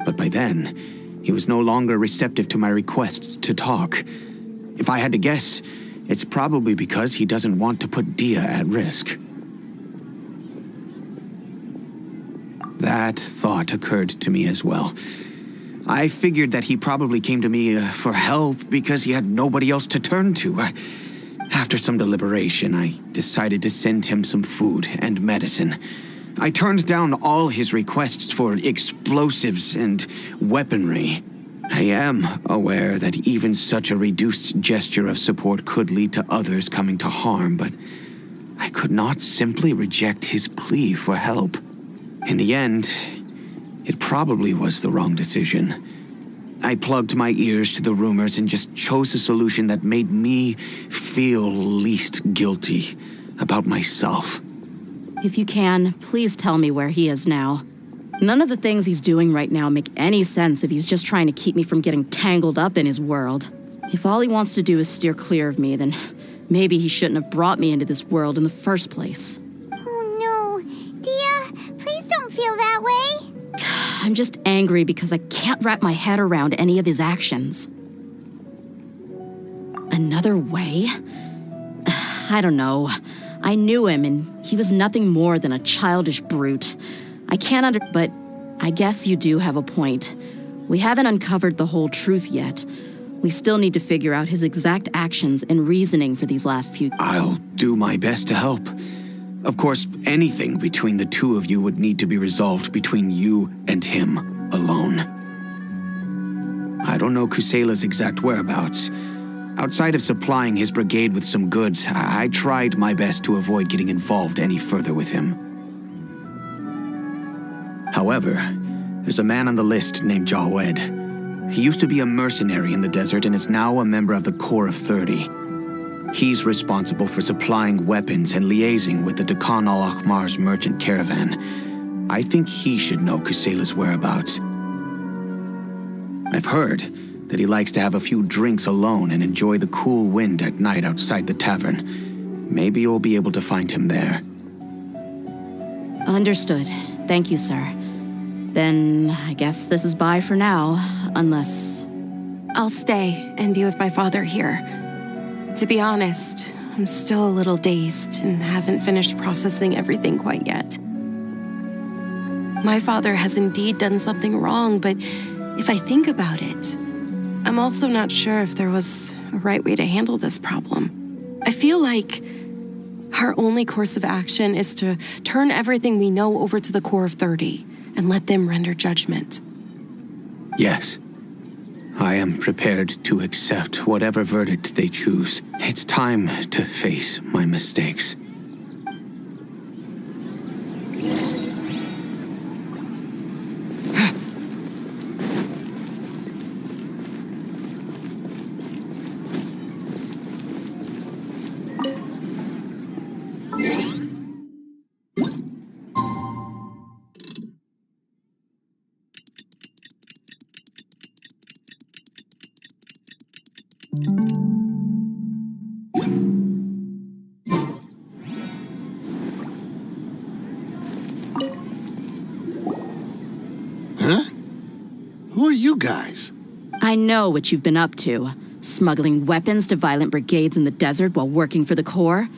Speaker 4: But by then, he was no longer receptive to my requests to talk. If I had to guess, It's probably because he doesn't want to put Dehya at risk. That thought occurred to me as well. I figured that he probably came to me for help because he had nobody else to turn to. After some deliberation, I decided to send him some food and medicine. I turned down all his requests for explosives and weaponry. I am aware that even such a reduced gesture of support could lead to others coming to harm, but I could not simply reject his plea for help. In the end, it probably was the wrong decision. I plugged my ears to the rumors and just chose a solution that made me feel least guilty about myself.
Speaker 2: If you can, please tell me where he is now. None of the things he's doing right now make any sense if he's just trying to keep me from getting tangled up in his world. If all he wants to do is steer clear of me, then maybe he shouldn't have brought me into this world in the first place.
Speaker 1: Oh no. Dehya, please don't feel that way.
Speaker 2: I'm just angry because I can't wrap my head around any of his actions. Another way? I don't know. I knew him, and he was nothing more than a childish brute. But I guess you do have a point. We haven't uncovered the whole truth yet. We still need to figure out his exact actions and reasoning for these last few...
Speaker 4: I'll do my best to help. Of course, anything between the two of you would need to be resolved between you and him alone. I don't know Kusela's exact whereabouts. Outside of supplying his brigade with some goods, I tried my best to avoid getting involved any further with him. However, there's a man on the list named Jawed. He used to be a mercenary in the desert and is now a member of the Corps of 30. He's responsible for supplying weapons and liaising with the Dekhan al-Akhmar's merchant caravan. I think he should know Kusela's whereabouts. I've heard that he likes to have a few drinks alone and enjoy the cool wind at night outside the tavern. Maybe you'll be able to find him there.
Speaker 2: Understood. Thank you, sir. Then I guess this is bye for now, unless...
Speaker 3: I'll stay and be with my father here. To be honest, I'm still a little dazed and haven't finished processing everything quite yet. My father has indeed done something wrong, but if I think about it, I'm also not sure if there was a right way to handle this problem. I feel like our only course of action is to turn everything we know over to the Corps of 30 and let them render judgment.
Speaker 4: Yes. I am prepared to accept whatever verdict they choose. It's time to face my mistakes.
Speaker 9: Huh? Who are you guys?
Speaker 2: I know what you've been up to. Smuggling weapons to violent brigades in the desert while working for the Corps?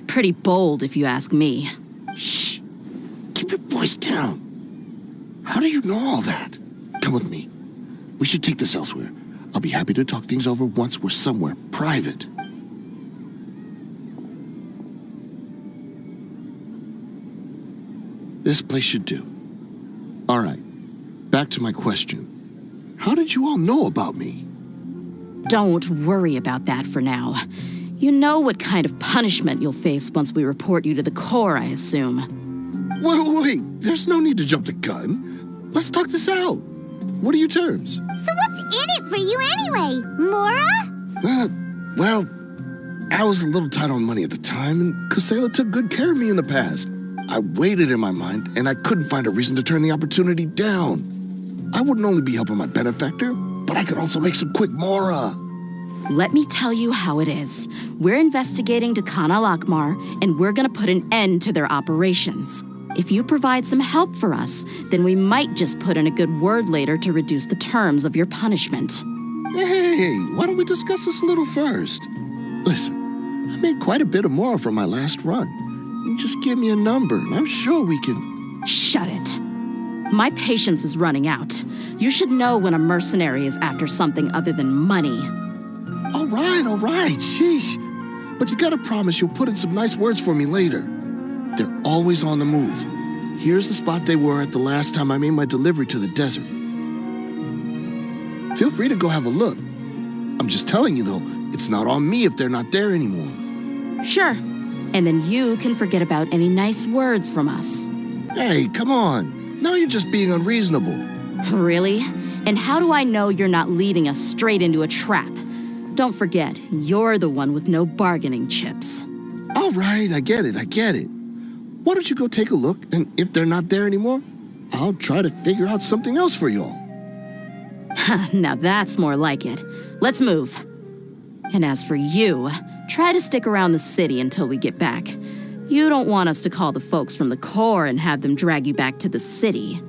Speaker 2: Pretty bold, if you ask me.
Speaker 9: Shh. Keep your voice down. How do you know all that? Come with me. We should take this elsewhere. I'll be happy to talk things over once we're somewhere private. This place should do. All right. Back to my question. How did you all know about me?
Speaker 2: Don't worry about that for now. You know what kind of punishment you'll face once we report you to the Corps, I assume.
Speaker 9: Wait. There's no need to jump the gun. Let's talk this out. What are your terms?
Speaker 1: So what's in it for you anyway, Mora?
Speaker 9: Well, I was a little tight on money at the time, and Kusela took good care of me in the past. I weighed it in my mind, and I couldn't find a reason to turn the opportunity down. I wouldn't only be helping my benefactor, but I could also make some quick Mora.
Speaker 2: Let me tell you how it is. We're investigating Dekhan al-Akhmar, and we're gonna put an end to their operations. If you provide some help for us, then we might just put in a good word later to reduce the terms of your punishment.
Speaker 9: Hey, why don't we discuss this a little first? Listen, I made quite a bit of more from my last run. Just give me a number, and I'm sure we can...
Speaker 2: Shut it. My patience is running out. You should know when a mercenary is after something other than money.
Speaker 9: All right, sheesh. But you gotta promise you'll put in some nice words for me later. They're always on the move. Here's the spot they were at the last time I made my delivery to the desert. Feel free to go have a look. I'm just telling you, though, it's not on me if they're not there anymore.
Speaker 2: Sure. And then you can forget about any nice words from us.
Speaker 9: Hey, come on. Now you're just being unreasonable.
Speaker 2: Really? And how do I know you're not leading us straight into a trap? Don't forget, you're the one with no bargaining chips.
Speaker 9: All right, I get it. Why don't you go take a look, and if they're not there anymore, I'll try to figure out something else for y'all.
Speaker 2: Now that's more like it. Let's move. And as for you, try to stick around the city until we get back. You don't want us to call the folks from the Corps and have them drag you back to the city.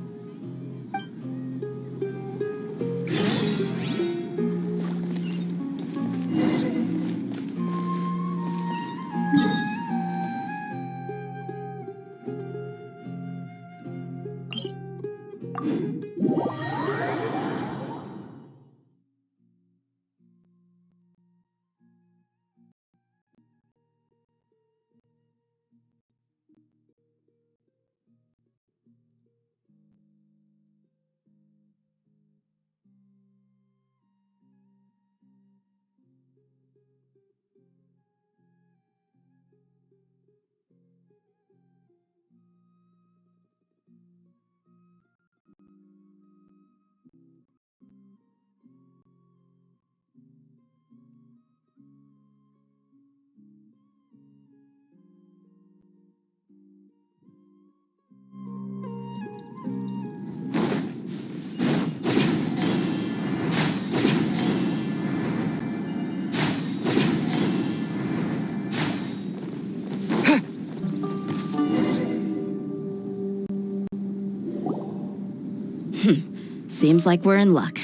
Speaker 2: Seems like we're in luck.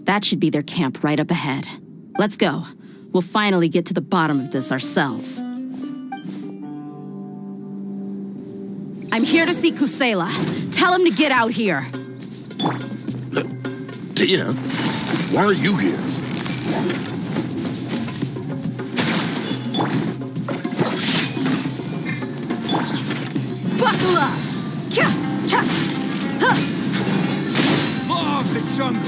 Speaker 2: That should be their camp right up ahead. Let's go. We'll finally get to the bottom of this ourselves. I'm here to see Kusela. Tell him to get out here.
Speaker 9: Dehya, why are you here?
Speaker 2: Buckle up! Kya! Cha! Huh!
Speaker 7: Law of the jungle.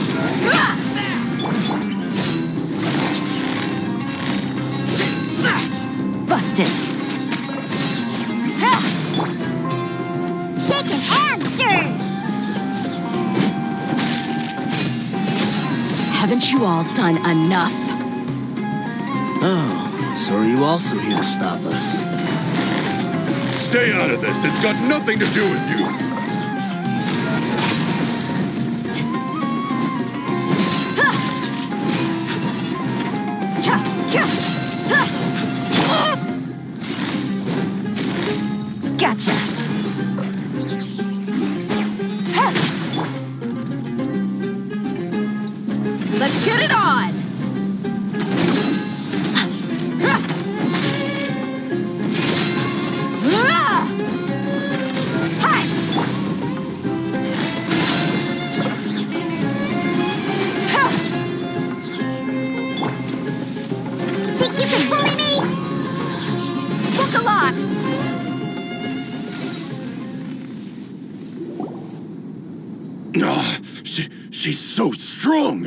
Speaker 2: Busted!
Speaker 1: Shaken and stirred.
Speaker 2: Haven't you all done enough?
Speaker 8: Oh, so are you also here to stop us?
Speaker 10: Stay out of this. It's got nothing to do with you.
Speaker 2: Gotcha. Let's get it on.
Speaker 1: Think you can bully me?
Speaker 2: Hook a lot.
Speaker 10: She's so strong.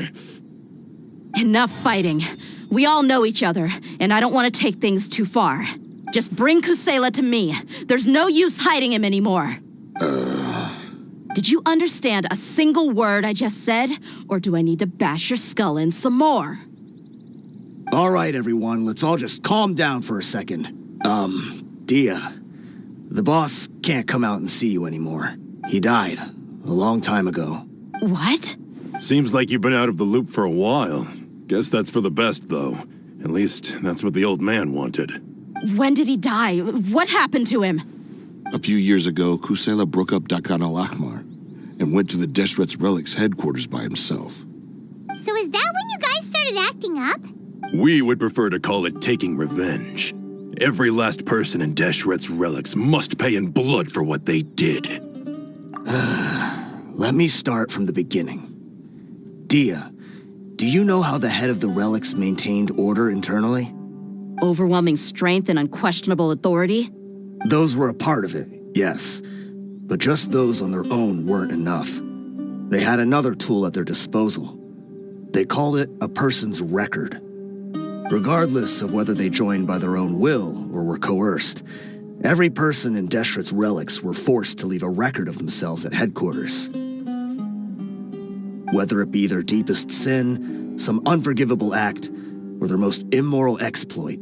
Speaker 2: Enough fighting. We all know each other, and I don't want to take things too far. Just bring Kusela to me. There's no use hiding him anymore. Did you understand a single word I just said? Or do I need to bash your skull in some more?
Speaker 8: All right, everyone, let's all just calm down for a second. Dehya, the boss can't come out and see you anymore. He died a long time ago.
Speaker 2: What?
Speaker 10: Seems like you've been out of the loop for a while. Guess that's for the best, though. At least, that's what the old man wanted.
Speaker 2: When did he die? What happened to him?
Speaker 9: A few years ago, Kusela broke up Dakan al-Ahmar and went to the Deshret's Relics headquarters by himself.
Speaker 1: So is that when you guys started acting up?
Speaker 10: We would prefer to call it taking revenge. Every last person in Deshret's relics must pay in blood for what they did.
Speaker 8: Let me start from the beginning. Dehya, do you know how the head of the relics maintained order internally?
Speaker 2: Overwhelming strength and unquestionable authority?
Speaker 8: Those were a part of it, yes. But just those on their own weren't enough. They had another tool at their disposal. They called it a person's record. Regardless of whether they joined by their own will or were coerced, every person in Deshret's relics were forced to leave a record of themselves at headquarters. Whether it be their deepest sin, some unforgivable act, or their most immoral exploit,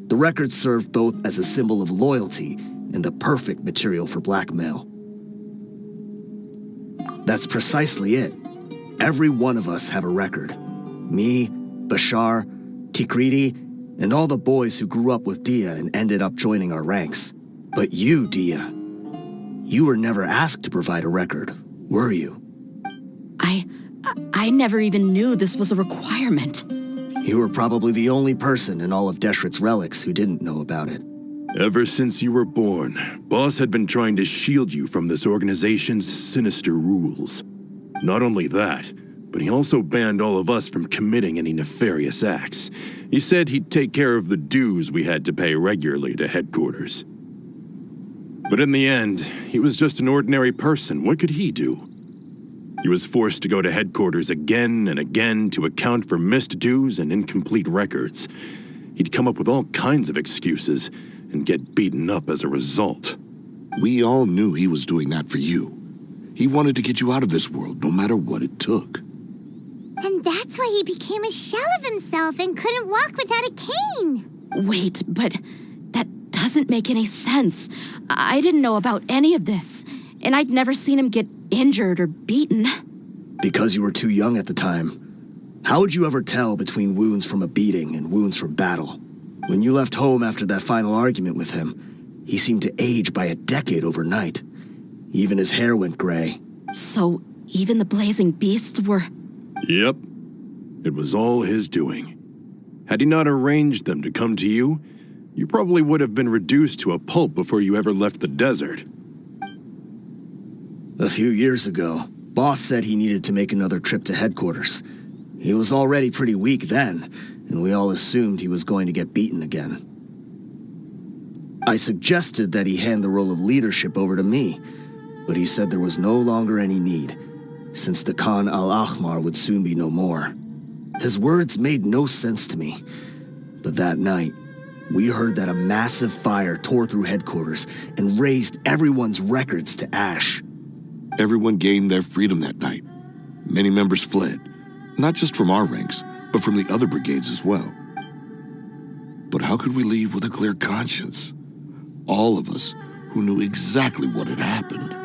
Speaker 8: the record served both as a symbol of loyalty and the perfect material for blackmail. That's precisely it. Every one of us have a record. Me, Bashar, Tikriti, and all the boys who grew up with Dehya and ended up joining our ranks. But you, Dehya, you were never asked to provide a record, were you?
Speaker 2: I never even knew this was a requirement.
Speaker 8: You were probably the only person in all of Deshret's relics who didn't know about it.
Speaker 10: Ever since you were born, Boss had been trying to shield you from this organization's sinister rules. Not only that, but he also banned all of us from committing any nefarious acts. He said he'd take care of the dues we had to pay regularly to headquarters. But in the end, he was just an ordinary person. What could he do? He was forced to go to headquarters again and again to account for missed dues and incomplete records. He'd come up with all kinds of excuses and get beaten up as a result.
Speaker 9: We all knew he was doing that for you. He wanted to get you out of this world, no matter what it took.
Speaker 1: And that's why he became a shell of himself and couldn't walk without a cane.
Speaker 2: Wait, but that doesn't make any sense. I didn't know about any of this, and I'd never seen him get injured or beaten.
Speaker 8: Because you were too young at the time. How would you ever tell between wounds from a beating and wounds from battle? When you left home after that final argument with him, he seemed to age by a decade overnight. Even his hair went gray.
Speaker 2: So even the blazing beasts were...
Speaker 10: Yep. It was all his doing. Had he not arranged them to come to you, you probably would have been reduced to a pulp before you ever left the desert.
Speaker 8: A few years ago, Boss said he needed to make another trip to headquarters. He was already pretty weak then, and we all assumed he was going to get beaten again. I suggested that he hand the role of leadership over to me, but he said there was no longer any need, since the Khan al-Ahmar would soon be no more. His words made no sense to me, but that night, we heard that a massive fire tore through headquarters and razed everyone's records to ash.
Speaker 9: Everyone gained their freedom that night. Many members fled, not just from our ranks, but from the other brigades as well. But how could we leave with a clear conscience? All of us who knew exactly what had happened.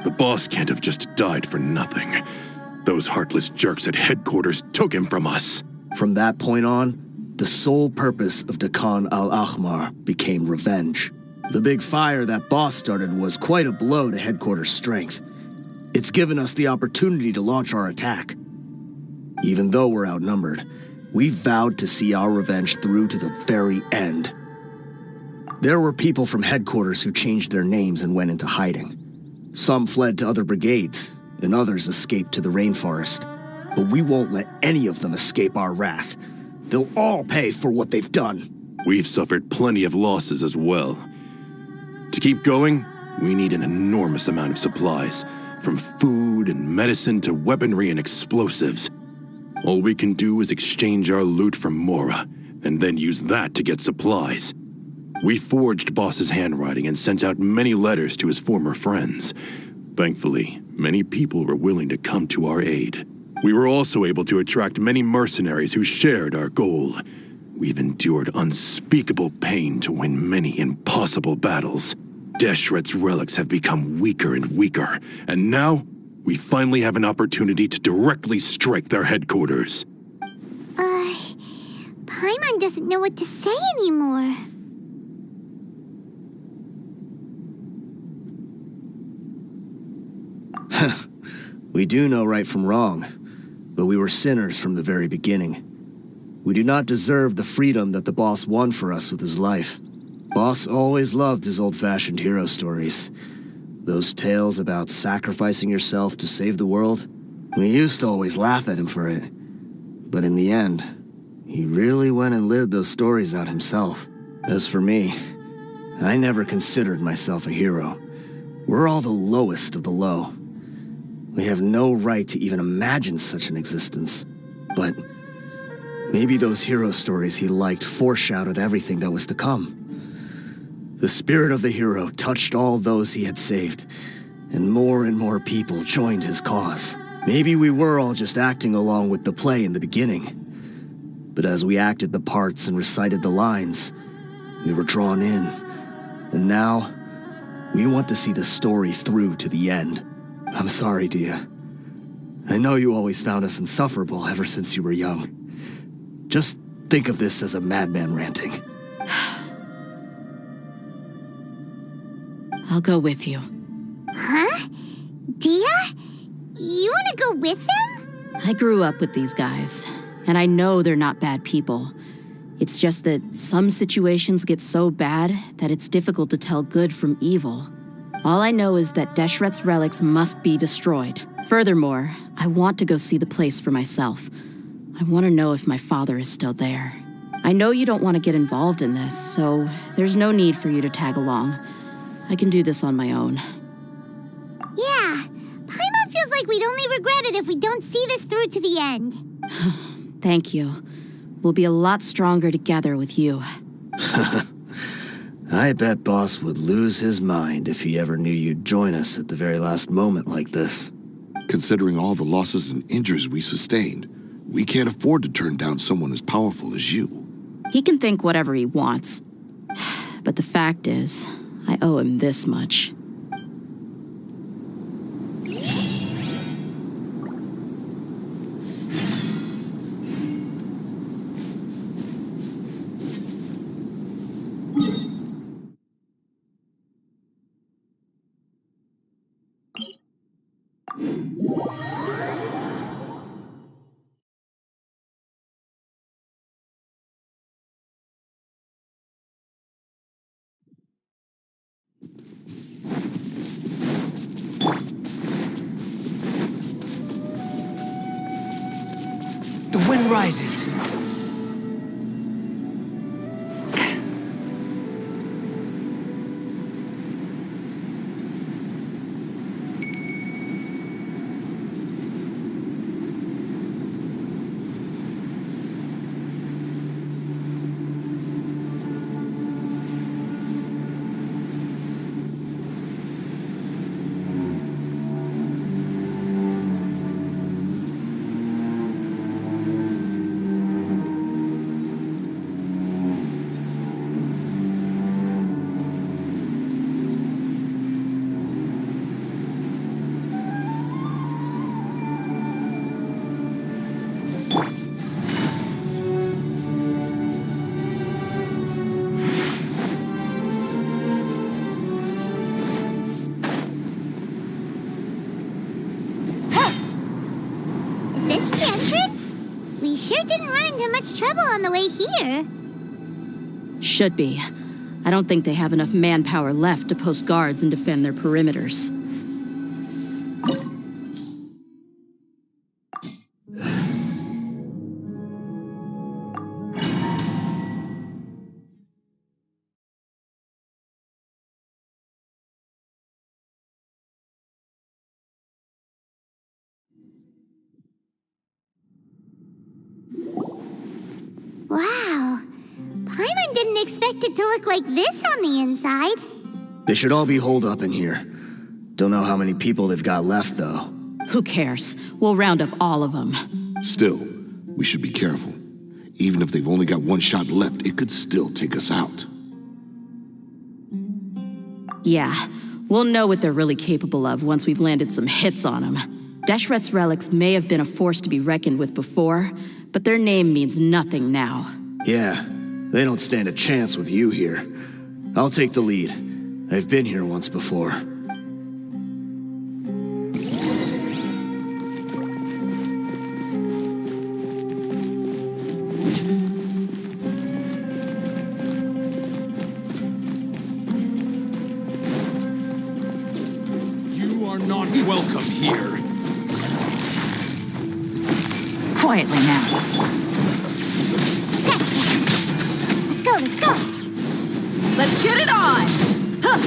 Speaker 10: The boss can't have just died for nothing. Those heartless jerks at headquarters took him from us.
Speaker 8: From that point on, the sole purpose of the Khan al-Ahmar became revenge. The big fire that Boss started was quite a blow to headquarters' strength. It's given us the opportunity to launch our attack. Even though we're outnumbered, we vowed to see our revenge through to the very end. There were people from headquarters who changed their names and went into hiding. Some fled to other brigades, and others escaped to the rainforest. But we won't let any of them escape our wrath. They'll all pay for what they've done.
Speaker 10: We've suffered plenty of losses as well. To keep going, we need an enormous amount of supplies, from food and medicine to weaponry and explosives. All we can do is exchange our loot from Mora, and then use that to get supplies. We forged Boss's handwriting and sent out many letters to his former friends. Thankfully, many people were willing to come to our aid. We were also able to attract many mercenaries who shared our goal. We've endured unspeakable pain to win many impossible battles. Deshret's relics have become weaker and weaker, and now we finally have an opportunity to directly strike their headquarters.
Speaker 1: Paimon doesn't know what to say anymore.
Speaker 8: We do know right from wrong, but we were sinners from the very beginning. We do not deserve the freedom that the boss won for us with his life. Boss always loved his old-fashioned hero stories. Those tales about sacrificing yourself to save the world. We used to always laugh at him for it. But in the end, he really went and lived those stories out himself. As for me, I never considered myself a hero. We're all the lowest of the low. We have no right to even imagine such an existence. But maybe those hero stories he liked foreshadowed everything that was to come. The spirit of the hero touched all those he had saved, and more people joined his cause. Maybe we were all just acting along with the play in the beginning. But as we acted the parts and recited the lines, we were drawn in. And now, we want to see the story through to the end. I'm sorry, Dehya. I know you always found us insufferable ever since you were young. Just think of this as a madman ranting.
Speaker 2: I'll go with you.
Speaker 1: Huh? Dehya? You want to go with them?
Speaker 2: I grew up with these guys, and I know they're not bad people. It's just that some situations get so bad that it's difficult to tell good from evil. All I know is that Deshret's relics must be destroyed. Furthermore, I want to go see the place for myself. I want to know if my father is still there. I know you don't want to get involved in this, so there's no need for you to tag along. I can do this on my own.
Speaker 1: Yeah, Paimon feels like we'd only regret it if we don't see this through to the end.
Speaker 2: Thank you. We'll be a lot stronger together with you.
Speaker 8: I bet Boss would lose his mind if he ever knew you'd join us at the very last moment like this.
Speaker 9: Considering all the losses and injuries we sustained, we can't afford to turn down someone as powerful as you.
Speaker 2: He can think whatever he wants. But the fact is, I owe him this much.
Speaker 7: The wind rises.
Speaker 1: Is this the entrance? We sure didn't run into much trouble on the way here.
Speaker 2: Should be. I don't think they have enough manpower left to post guards and defend their perimeters.
Speaker 1: Wow. Paimon didn't expect it to look like this on the inside.
Speaker 8: They should all be holed up in here. Don't know how many people they've got left, though.
Speaker 2: Who cares? We'll round up all of them.
Speaker 9: Still, we should be careful. Even if they've only got one shot left, it could still take us out.
Speaker 2: Yeah, we'll know what they're really capable of once we've landed some hits on them. Deshret's relics may have been a force to be reckoned with before, but their name means nothing now.
Speaker 8: Yeah, they don't stand a chance with you here. I'll take the lead. I've been here once before.
Speaker 7: Welcome here.
Speaker 2: Quietly now.
Speaker 1: Scratch that. Let's go, let's go.
Speaker 2: Let's get it on! Huh.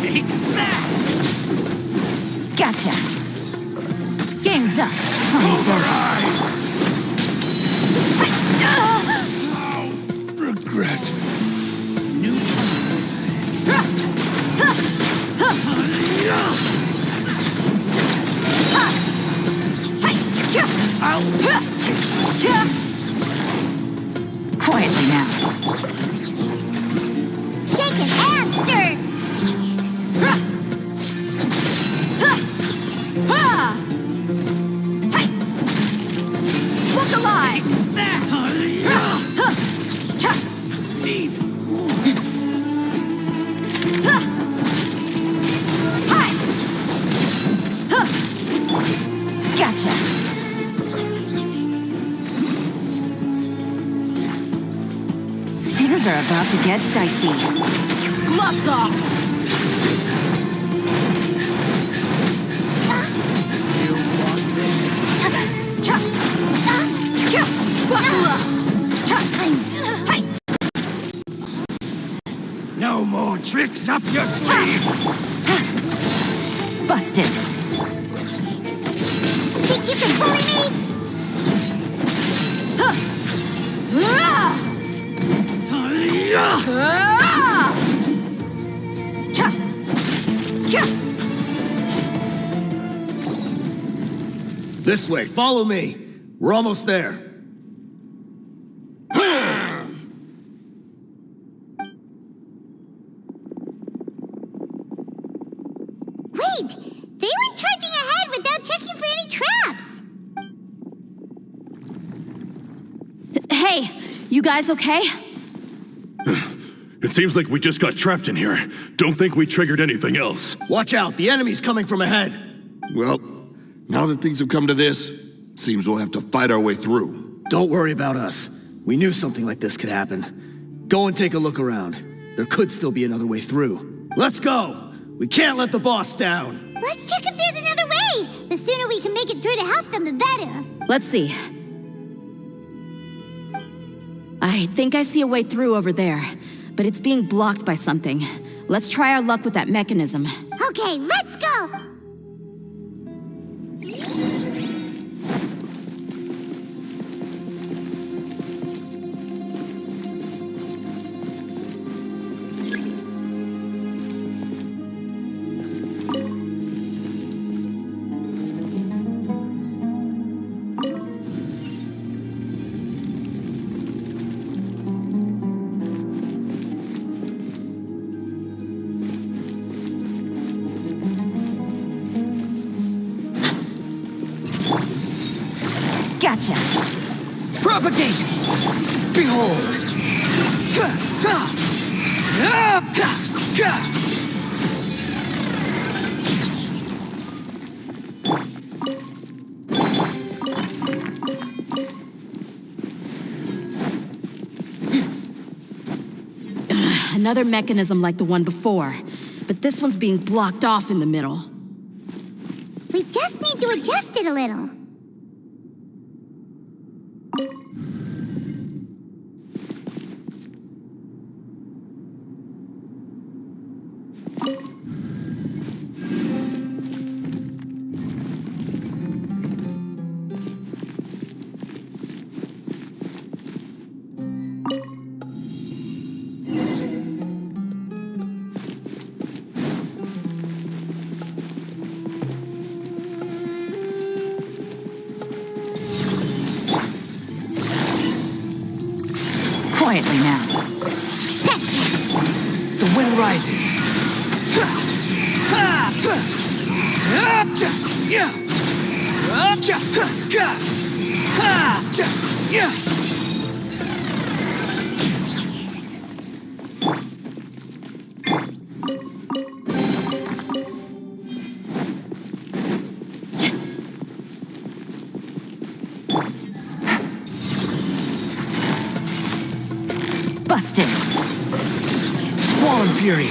Speaker 7: Take that!
Speaker 2: Gotcha. Game's up. Fun's over.
Speaker 9: Regret.
Speaker 7: New
Speaker 2: Quietly now.
Speaker 1: Shaken and stirred.
Speaker 2: Look alive! Gotcha. Things are about to get dicey. Gloves off!
Speaker 7: No more tricks up your sleeve!
Speaker 2: Busted.
Speaker 1: Think you can bully me?
Speaker 8: This way, follow me. We're almost there.
Speaker 1: Wait, they went charging ahead without checking for any traps.
Speaker 2: Hey, you guys okay?
Speaker 10: It seems like we just got trapped in here. Don't think we triggered anything else.
Speaker 8: Watch out, the enemy's coming from ahead.
Speaker 9: Well, now that things have come to this, seems we'll have to fight our way through.
Speaker 8: Don't worry about us. We knew something like this could happen. Go and take a look around. There could still be another way through. Let's go! We can't let the boss down.
Speaker 1: Let's check if there's another way. The sooner we can make it through to help them, the better.
Speaker 2: Let's see. I think I see a way through over there, but it's being blocked by something. Let's try our luck with that mechanism.
Speaker 1: Okay, let's go.
Speaker 2: Gotcha.
Speaker 7: Propagate! Behold!
Speaker 2: Another mechanism like the one before, but this one's being blocked off in the middle.
Speaker 1: We just need to adjust it a little.
Speaker 2: Quietly now.
Speaker 1: Scratch that.
Speaker 7: The wind rises.
Speaker 2: Busted.
Speaker 8: Squall and Fury.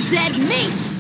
Speaker 2: Dead meat!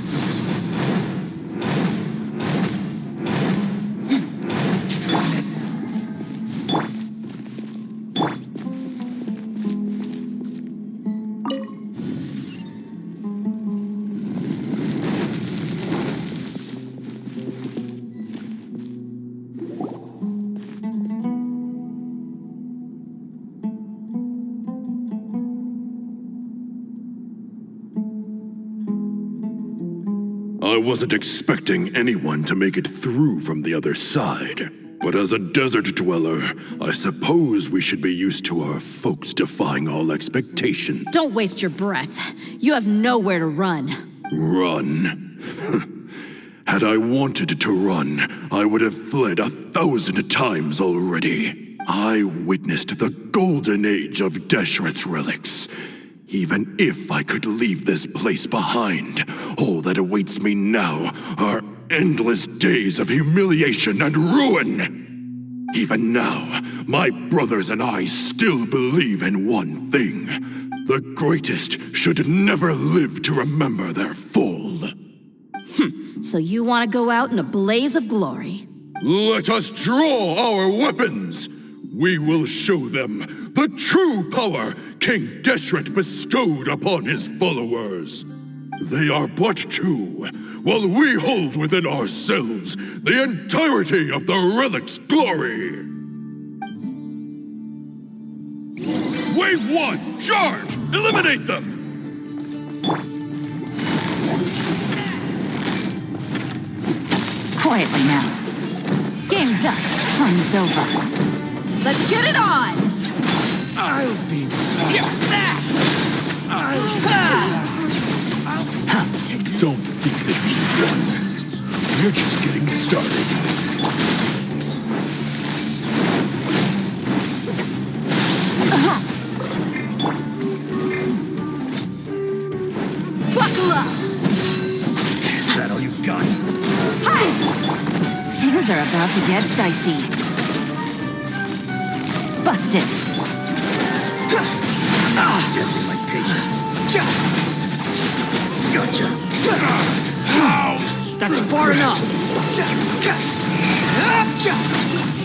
Speaker 10: I wasn't expecting anyone to make it through from the other side. But as a desert dweller, I suppose we should be used to our folks defying all expectation.
Speaker 2: Don't waste your breath. You have nowhere to run.
Speaker 10: Run? Had I wanted to run, I would have fled 1,000 times already. I witnessed the golden age of Deshret's relics. Even if I could leave this place behind, all that awaits me now are endless days of humiliation and ruin. Even now, my brothers and I still believe in one thing. The greatest should never live to remember their fall.
Speaker 2: So you want to go out in a blaze of glory?
Speaker 10: Let us draw our weapons! We will show them the true power King Deshret bestowed upon his followers. They are but two, while we hold within ourselves the entirety of the relic's glory. Wave 1, charge! Eliminate them!
Speaker 2: Quietly now. Game's up. Fun's over. Let's get it on!
Speaker 7: I'll be
Speaker 10: Don't think that you've won. You're just getting started.
Speaker 2: Buckle up!
Speaker 8: Is that all you've got?
Speaker 2: Hi! Things are about to get dicey. Busted.
Speaker 8: Testing my patience. Gotcha.
Speaker 7: That's far enough.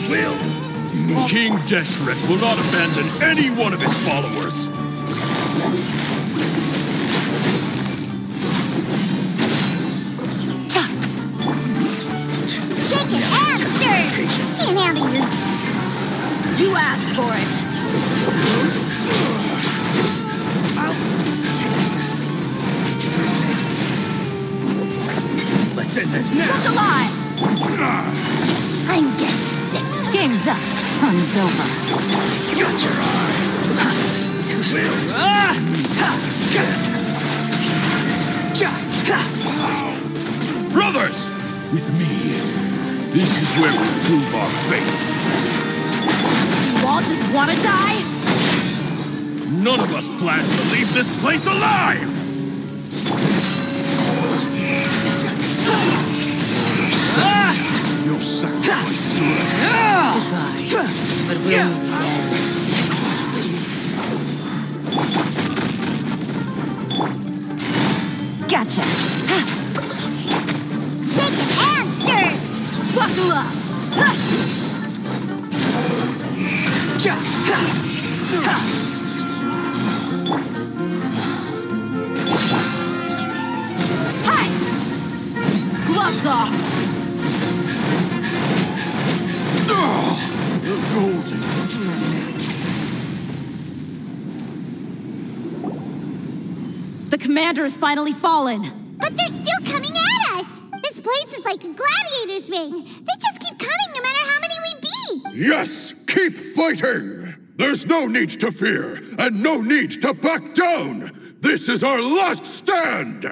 Speaker 8: Will.
Speaker 10: King Deshret will not abandon any one of his followers.
Speaker 1: Shake it and stir! Get out of here!
Speaker 2: You asked for it.
Speaker 8: Let's end this now.
Speaker 2: Look alive! I'm getting sick. Game's up. Fun's over.
Speaker 8: Got your eyes. Too slow.
Speaker 10: Brothers! With me, this is where we prove our faith.
Speaker 2: You all just want to die?
Speaker 10: None of us plan to leave this place alive!
Speaker 9: Your sacrifices
Speaker 2: Goodbye. But we'll meet again. Gotcha.
Speaker 1: Shake and stir!
Speaker 2: Buckle up.
Speaker 1: Hi!
Speaker 2: Gloves off. The commander has finally fallen.
Speaker 1: But they're still coming at us! This place is like a gladiator's ring. They just keep coming no matter how many we beat!
Speaker 10: Yes, keep fighting! There's no need to fear, and no need to back down! This is our last stand!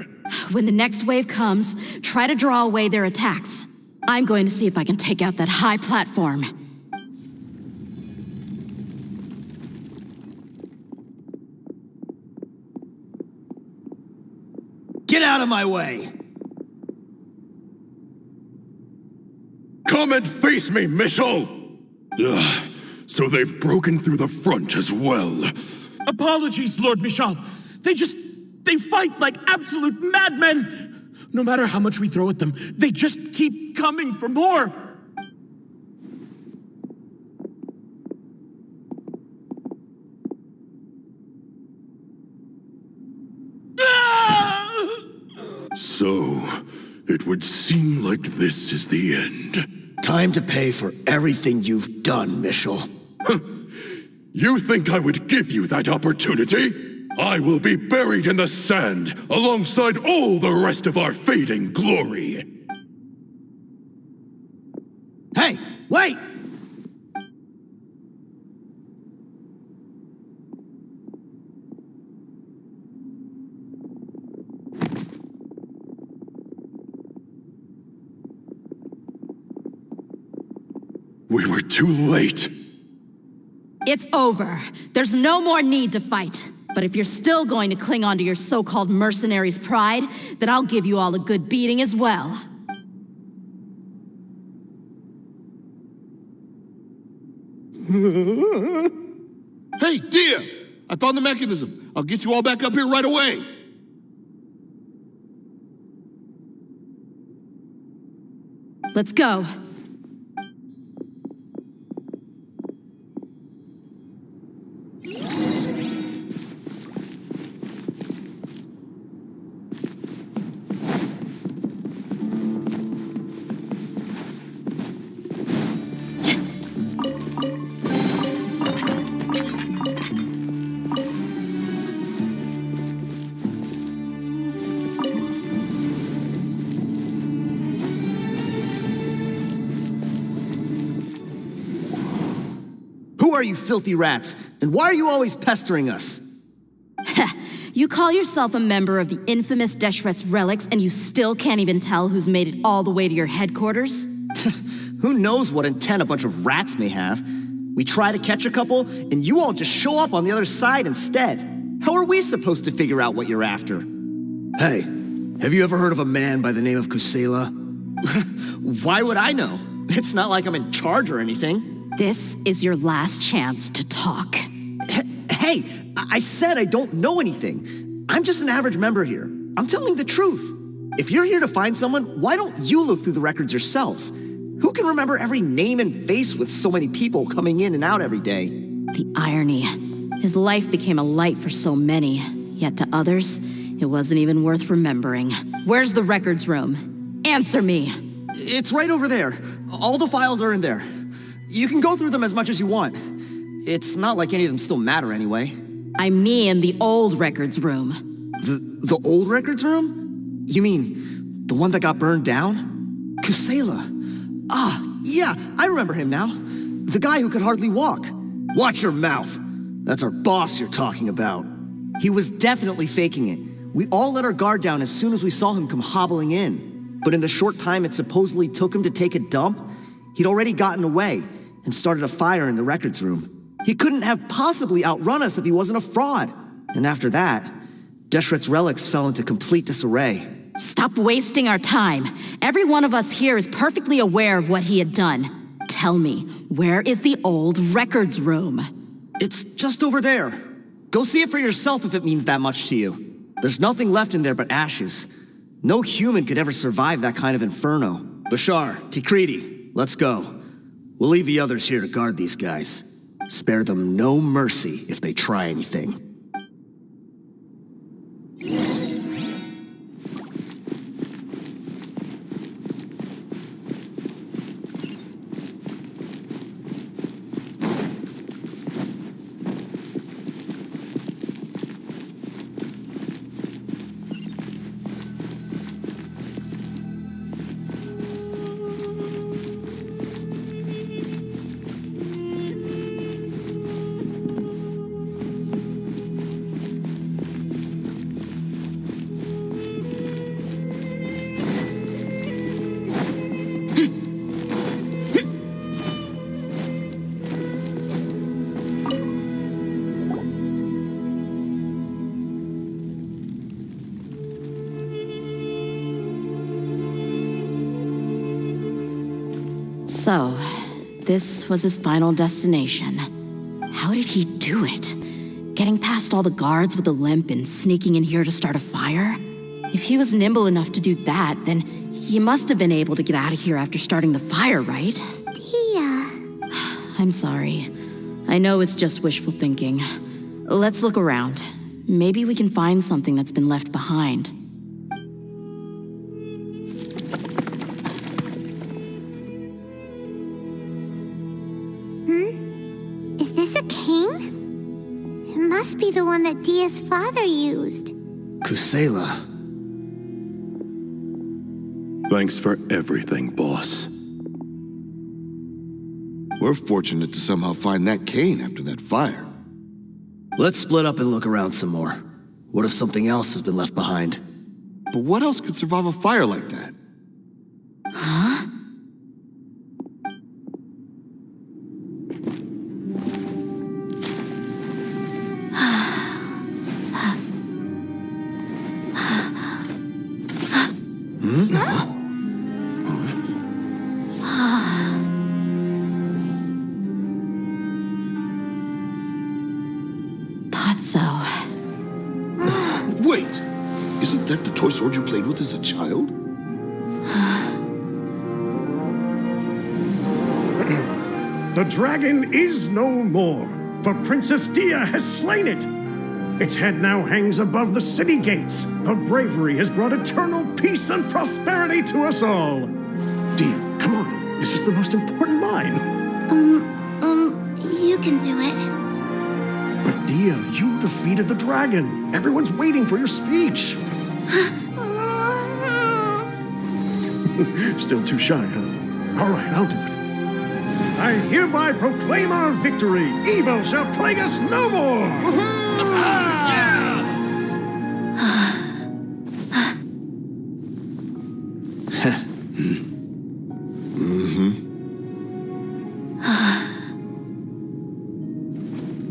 Speaker 2: When the next wave comes, try to draw away their attacks. I'm going to see if I can take out that high platform.
Speaker 8: Get out of my way!
Speaker 10: Come and face me, Mitchell! Ugh, so they've broken through the front as well.
Speaker 5: Apologies, Lord Michal. They fight like absolute madmen. No matter how much we throw at them, they just keep coming for more.
Speaker 10: So, it would seem like this is the end.
Speaker 8: Time to pay for everything you've done, Mitchell.
Speaker 10: You think I would give you that opportunity? I will be buried in the sand alongside all the rest of our fading glory.
Speaker 8: Hey, wait!
Speaker 10: We were too late.
Speaker 2: It's over. There's no more need to fight. But if you're still going to cling on to your so-called mercenary's pride, then I'll give you all a good beating as well.
Speaker 9: Hey, Dehya! I found the mechanism. I'll get you all back up here right away.
Speaker 2: Let's go.
Speaker 8: Who are you filthy rats? And why are you always pestering us?
Speaker 2: You call yourself a member of the infamous Deshret's relics, and you still can't even tell who's made it all the way to your headquarters?
Speaker 8: Who knows what intent a bunch of rats may have? We try to catch a couple, and you all just show up on the other side instead. How are we supposed to figure out what you're after? Hey, have you ever heard of a man by the name of Kusela? Why would I know? It's not like I'm in charge or anything.
Speaker 2: This is your last chance to talk.
Speaker 8: Hey, I said I don't know anything. I'm just an average member here. I'm telling the truth. If you're here to find someone, why don't you look through the records yourselves? Who can remember every name and face with so many people coming in and out every day?
Speaker 2: The irony. His life became a light for so many, yet to others, it wasn't even worth remembering. Where's the records room? Answer me.
Speaker 8: It's right over there. All the files are in there. You can go through them as much as you want. It's not like any of them still matter anyway.
Speaker 2: I mean the old records room.
Speaker 8: The old records room? You mean the one that got burned down? Kusela. Ah, yeah, I remember him now. The guy who could hardly walk. Watch your mouth. That's our boss you're talking about. He was definitely faking it. We all let our guard down as soon as we saw him come hobbling in. But in the short time it supposedly took him to take a dump, he'd already gotten away and started a fire in the records room. He couldn't have possibly outrun us if he wasn't a fraud. And after that, Deshret's relics fell into complete disarray.
Speaker 2: Stop wasting our time. Every one of us here is perfectly aware of what he had done. Tell me, where is the old records room?
Speaker 8: It's just over there. Go see it for yourself if it means that much to you. There's nothing left in there but ashes. No human could ever survive that kind of inferno. Bashar, Tikriti, let's go. We'll leave the others here to guard these guys. Spare them no mercy if they try anything.
Speaker 2: So, this was his final destination. How did he do it? Getting past all the guards with a limp and sneaking in here to start a fire? If he was nimble enough to do that, then he must have been able to get out of here after starting the fire, right?
Speaker 1: Dehya.
Speaker 2: I'm sorry. I know it's just wishful thinking. Let's look around. Maybe we can find something that's been left behind.
Speaker 1: Is this a cane? It must be the one that Dehya's father used.
Speaker 8: Kusela.
Speaker 10: Thanks for everything, boss.
Speaker 9: We're fortunate to somehow find that cane after that fire.
Speaker 8: Let's split up and look around some more. What if something else has been left behind?
Speaker 9: But what else could survive a fire like that?
Speaker 2: Huh? Thought so.
Speaker 9: Wait! Isn't that the toy sword you played with as a child?
Speaker 11: The dragon is no more, for Princess Dehya has slain it. Its head now hangs above the city gates. Her bravery has brought eternal peace and prosperity to us all. Dehya, come on. This is the most important line.
Speaker 1: You can do it.
Speaker 11: But Dehya, you defeated the dragon. Everyone's waiting for your speech. Still too shy, huh? All right, I'll do it. I hereby proclaim our victory. Evil shall plague us no more.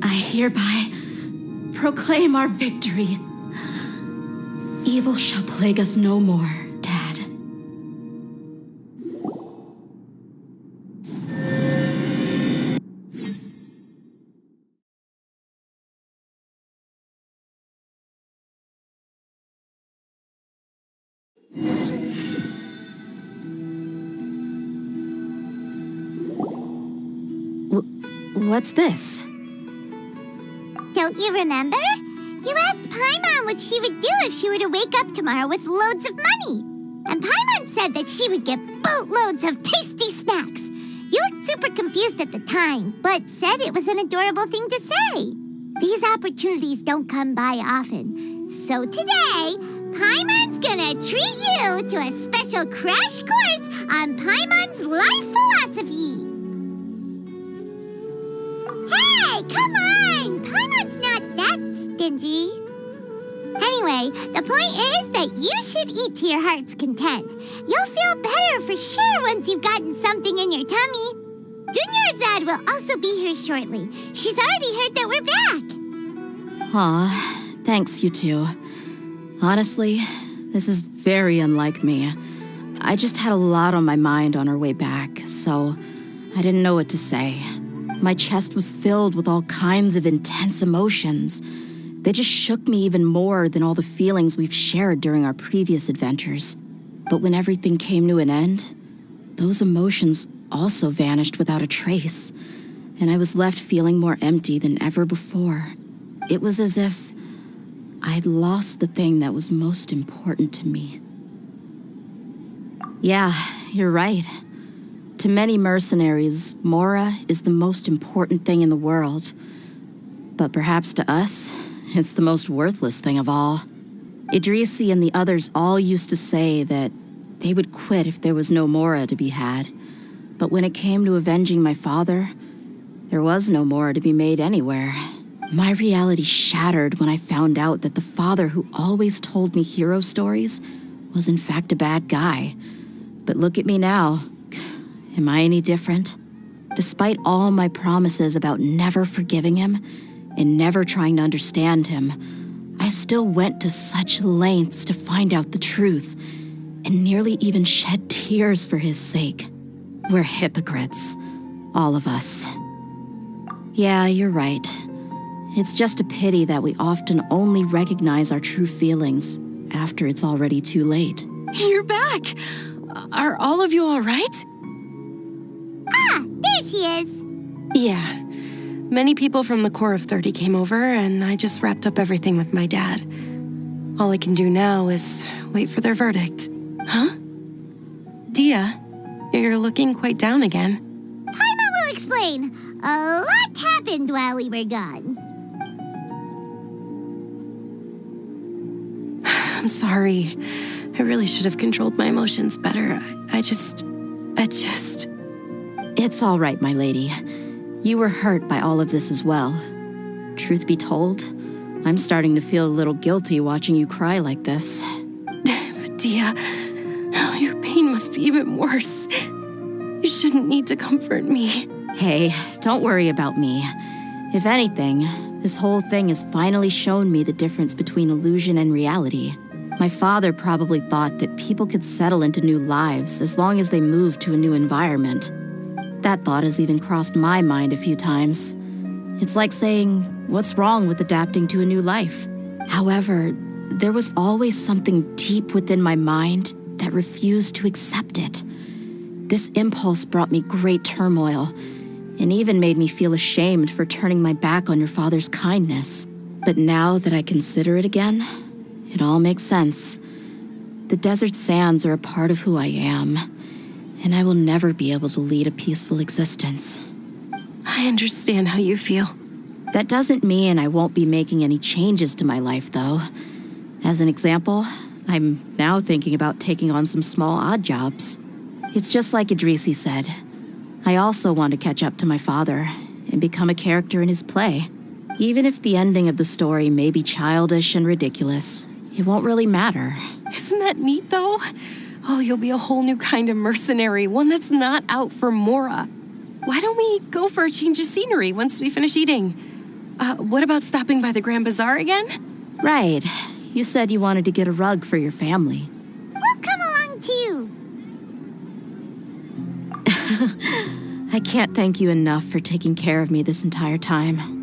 Speaker 2: I hereby proclaim our victory. Evil shall plague us no more, Dad. What's this?
Speaker 1: Don't you remember? You asked Paimon what she would do if she were to wake up tomorrow with loads of money. And Paimon said that she would get boatloads of tasty snacks. You looked super confused at the time, but said it was an adorable thing to say. These opportunities don't come by often. So today, Paimon's gonna treat you to a special crash course on Paimon's life philosophy. Hey, come on! Paimon's not that stingy. Anyway, the point is that you should eat to your heart's content. You'll feel better for sure once you've gotten something in your tummy. Dunyarzad will also be here shortly. She's already heard that we're back.
Speaker 2: Aw, thanks, you two. Honestly, this is Very unlike me. I just had a lot on my mind on our way back, so I didn't know what to say. My chest was filled with all kinds of intense emotions. They just shook me even more than all the feelings we've shared during our previous adventures. But when everything came to an end, those emotions also vanished without a trace, and I was left feeling more empty than ever before. It was as if I'd lost the thing that was most important to me. Yeah, you're right. To many mercenaries, Mora is the most important thing in the world. But perhaps to us, it's the most worthless thing of all. Idrisi and the others all used to say that they would quit if there was no Mora to be had. But when it came to avenging my father, there was no Mora to be made anywhere. My reality shattered when I found out that the father who always told me hero stories was in fact a bad guy. But look at me now. Am I any different? Despite all my promises about never forgiving him and never trying to understand him, I still went to such lengths to find out the truth and nearly even shed tears for his sake. We're hypocrites, all of us. Yeah, you're right. It's just a pity that we often only recognize our true feelings after it's already too late.
Speaker 3: You're back! Are all of you all right?
Speaker 1: Ah, there she is.
Speaker 3: Yeah. Many people from the Corps of 30 came over, and I just wrapped up everything with my dad. All I can do now is wait for their verdict. Huh? Dehya, you're looking quite down again.
Speaker 1: Paimon will explain. A lot happened while we were gone.
Speaker 3: I'm sorry. I really should have controlled my emotions better. I just...
Speaker 2: It's all right, my lady. You were hurt by all of this as well. Truth be told, I'm starting to feel a little guilty watching you cry like this.
Speaker 3: Dehya, oh, your pain must be even worse. You shouldn't need to comfort me.
Speaker 2: Hey, don't worry about me. If anything, this whole thing has finally shown me the difference between illusion and reality. My father probably thought that people could settle into new lives as long as they moved to a new environment. That thought has even crossed my mind a few times. It's like saying, what's wrong with adapting to a new life? However, there was always something deep within my mind that refused to accept it. This impulse brought me great turmoil, and even made me feel ashamed for turning my back on your father's kindness. But now that I consider it again, it all makes sense. The desert sands are a part of who I am, and I will never be able to lead a peaceful existence.
Speaker 3: I understand how you feel.
Speaker 2: That doesn't mean I won't be making any changes to my life, though. As an example, I'm now thinking about taking on some small odd jobs. It's just like Idrisi said. I also want to catch up to my father and become a character in his play. Even if the ending of the story may be childish and ridiculous, it won't really matter.
Speaker 3: Isn't that neat, though? Oh, you'll be a whole new kind of mercenary, one that's not out for Mora. Why don't we go for a change of scenery once we finish eating? What about stopping by the Grand Bazaar again?
Speaker 2: Right. You said you wanted to get a rug for your family.
Speaker 1: We'll come along too.
Speaker 2: I can't thank you enough for taking care of me this entire time.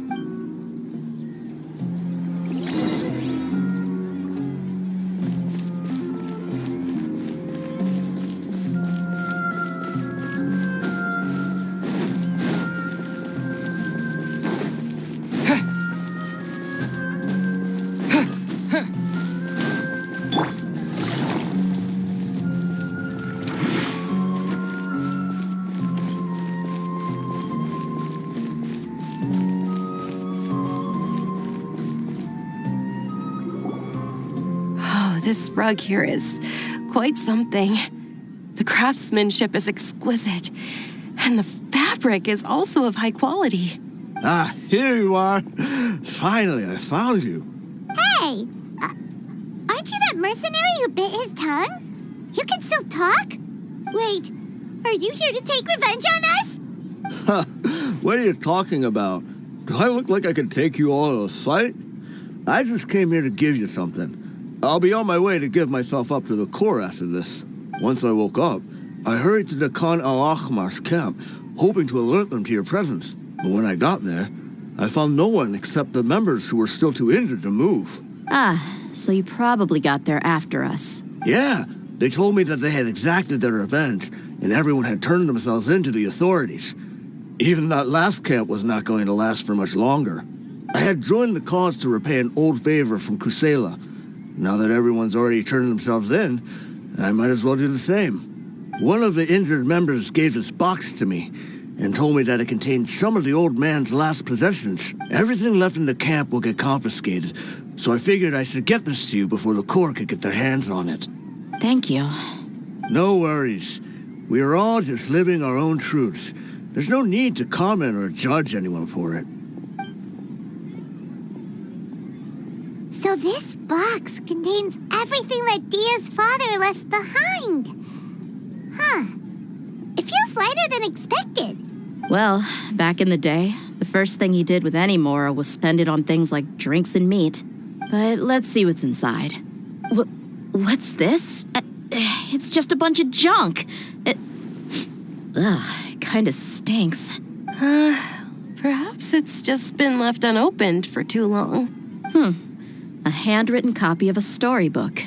Speaker 3: This rug here is quite something. The craftsmanship is exquisite, and the fabric is also of high quality.
Speaker 8: Ah, here you are. Finally, I found you.
Speaker 1: Hey, aren't you that mercenary who bit his tongue? You can still talk? Wait, are you here to take revenge on us?
Speaker 8: What are you talking about? Do I look like I can take you all to a fight? I just came here to give you something. I'll be on my way to give myself up to the Corps after this. Once I woke up, I hurried to the Khan al-Ahmar's camp, hoping to alert them to your presence. But when I got there, I found no one except the members who were still too injured to move.
Speaker 2: Ah, so you probably got there after us.
Speaker 8: Yeah, they told me that they had exacted their revenge, and everyone had turned themselves in to the authorities. Even that last camp was not going to last for much longer. I had joined the cause to repay an old favor from Kusela. Now that everyone's already turned themselves in, I might as well do the same. One of the injured members gave this box to me and told me that it contained some of the old man's last possessions. Everything left in the camp will get confiscated, so I figured I should get this to you before the Corps could get their hands on it.
Speaker 2: Thank you.
Speaker 8: No worries. We are all just living our own truths. There's no need to comment or judge anyone for it.
Speaker 1: So this box contains everything that Dia's father left behind. Huh. It feels lighter than expected.
Speaker 2: Well, back in the day, the first thing he did with any Mora was spend it on things like drinks and meat. But let's see what's inside. What's this? It's just a bunch of junk. It kind of stinks.
Speaker 3: Perhaps it's just been left unopened for too long.
Speaker 2: A handwritten copy of a storybook.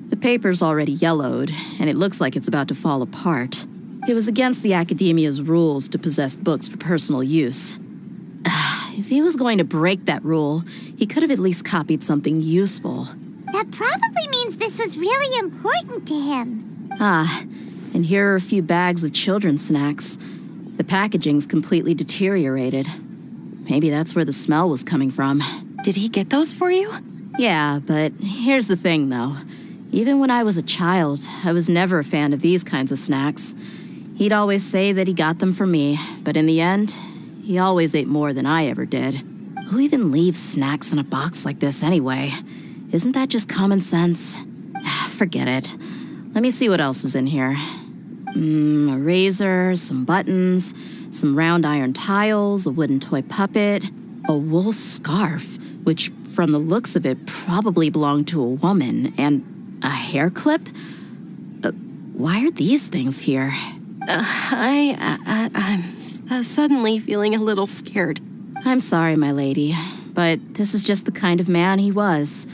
Speaker 2: The paper's already yellowed, and it looks like it's about to fall apart. It was against the Academia's rules to possess books for personal use. If he was going to break that rule, he could have at least copied something useful.
Speaker 1: That probably means this was really important to him.
Speaker 2: And here are a few bags of children's snacks. The packaging's completely deteriorated. Maybe that's where the smell was coming from.
Speaker 3: Did he get those for you?
Speaker 2: Yeah, but here's the thing, though. Even when I was a child, I was never a fan of these kinds of snacks. He'd always say that he got them for me, but in the end, he always ate more than I ever did. Who even leaves snacks in a box like this anyway? Isn't that just common sense? Forget it. Let me see what else is in here. A razor, some buttons, some round iron tiles, a wooden toy puppet, a wool scarf, which from the looks of it probably belonged to a woman, and a hair clip? Why are these things here?
Speaker 3: I'm suddenly feeling a little scared.
Speaker 2: I'm sorry, my lady, but this is just the kind of man he was.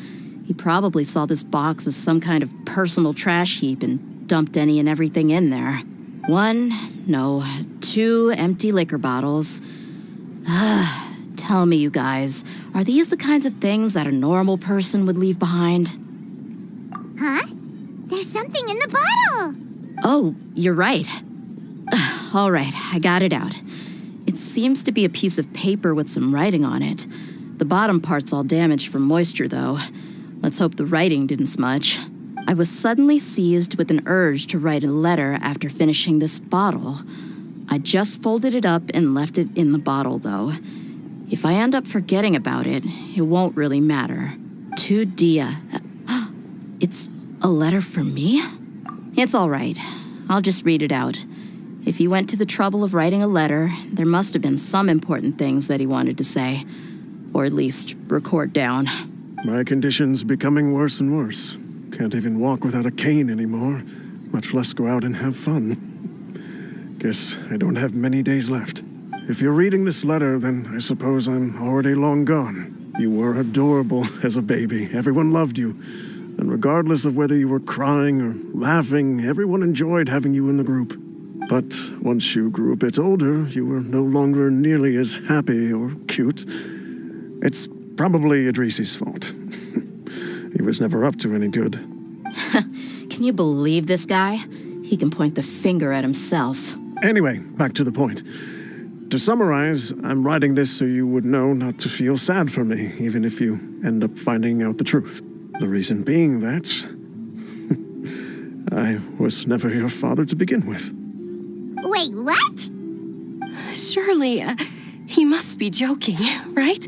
Speaker 2: He probably saw this box as some kind of personal trash heap and dumped any and everything in there. 2 empty liquor bottles. Tell me, you guys, are these the kinds of things that a normal person would leave behind?
Speaker 1: Huh? There's something in the bottle!
Speaker 2: Oh, you're right. All right, I got it out. It seems to be a piece of paper with some writing on it. The bottom part's all damaged from moisture, though. Let's hope the writing didn't smudge. I was suddenly seized with an urge to write a letter after finishing this bottle. I just folded it up and left it in the bottle, though. If I end up forgetting about it, it won't really matter. To Dehya. It's a letter for me? It's all right. I'll just read it out. If he went to the trouble of writing a letter, there must have been some important things that he wanted to say. Or at least record down.
Speaker 11: My condition's becoming worse and worse. Can't even walk without a cane anymore, much less go out and have fun. Guess I don't have many days left. If you're reading this letter, then I suppose I'm already long gone. You were adorable as a baby. Everyone loved you. And regardless of whether you were crying or laughing, everyone enjoyed having you in the group. But once you grew a bit older, you were no longer nearly as happy or cute. It's probably Idrisi's fault. He was never up to any good.
Speaker 2: Can you believe this guy? He can point the finger at himself.
Speaker 11: Anyway, back to the point. To summarize, I'm writing this so you would know not to feel sad for me, even if you end up finding out the truth. The reason being that I was never your father to begin with.
Speaker 1: Wait, what?
Speaker 3: Surely, he must be joking, right?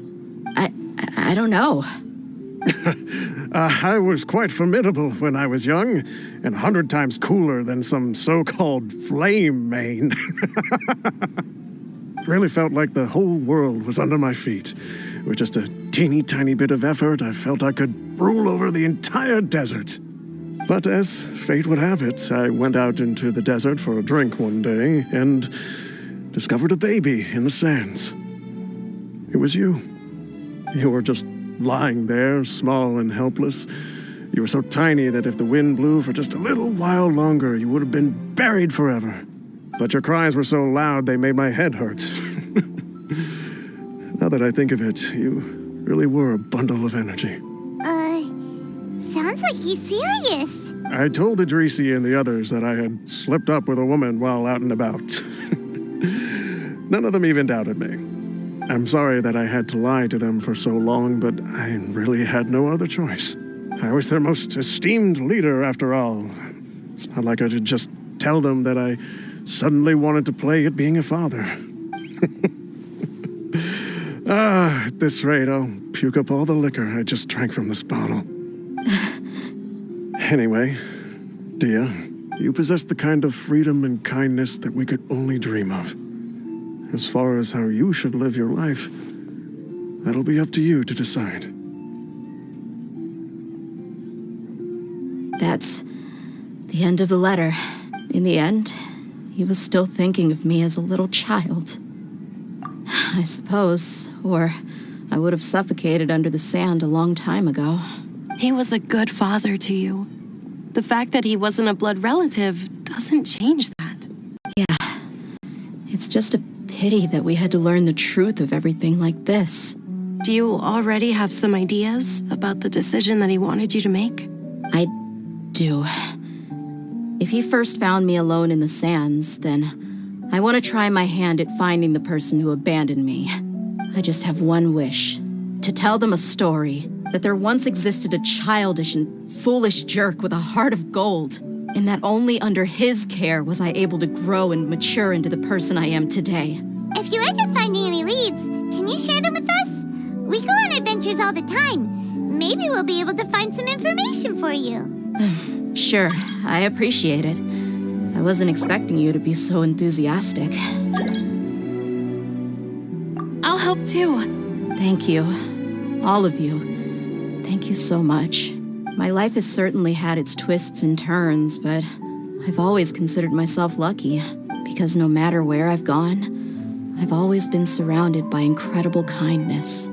Speaker 2: I don't know.
Speaker 11: I was quite formidable when I was young, and 100 times cooler than some so-called flame main. Really felt like the whole world was under my feet. With just a teeny tiny bit of effort, I felt I could rule over the entire desert. But as fate would have it, I went out into the desert for a drink one day and discovered a baby in the sands. It was you. You were just lying there, small and helpless. You were so tiny that if the wind blew for just a little while longer, you would have been buried forever. But your cries were so loud they made my head hurt. Now that I think of it, you really were a bundle of energy.
Speaker 1: Sounds like he's serious.
Speaker 11: I told Idrisi and the others that I had slipped up with a woman while out and about. None of them even doubted me. I'm sorry that I had to lie to them for so long, but I really had no other choice. I was their most esteemed leader, after all. It's not like I could just tell them that I suddenly wanted to play at being a father. At this rate, I'll puke up all the liquor I just drank from this bottle. Anyway, Dehya, you possess the kind of freedom and kindness that we could only dream of. As far as how you should live your life, that'll be up to you to decide.
Speaker 2: That's the end of the letter. In the end, he was still thinking of me as a little child. I suppose, or I would have suffocated under the sand a long time ago.
Speaker 3: He was a good father to you. The fact that he wasn't a blood relative doesn't change that.
Speaker 2: Yeah. It's just a pity that we had to learn the truth of everything like this.
Speaker 3: Do you already have some ideas about the decision that he wanted you to make?
Speaker 2: I do. If he first found me alone in the sands, then I want to try my hand at finding the person who abandoned me. I just have one wish. To tell them a story. That there once existed a childish and foolish jerk with a heart of gold. And that only under his care was I able to grow and mature into the person I am today.
Speaker 1: If you end up finding any leads, can you share them with us? We go on adventures all the time. Maybe we'll be able to find some information for you.
Speaker 2: Sure, I appreciate it. I wasn't expecting you to be so enthusiastic.
Speaker 3: I'll help too.
Speaker 2: Thank you. All of you. Thank you so much. My life has certainly had its twists and turns, but I've always considered myself lucky because no matter where I've gone, I've always been surrounded by incredible kindness.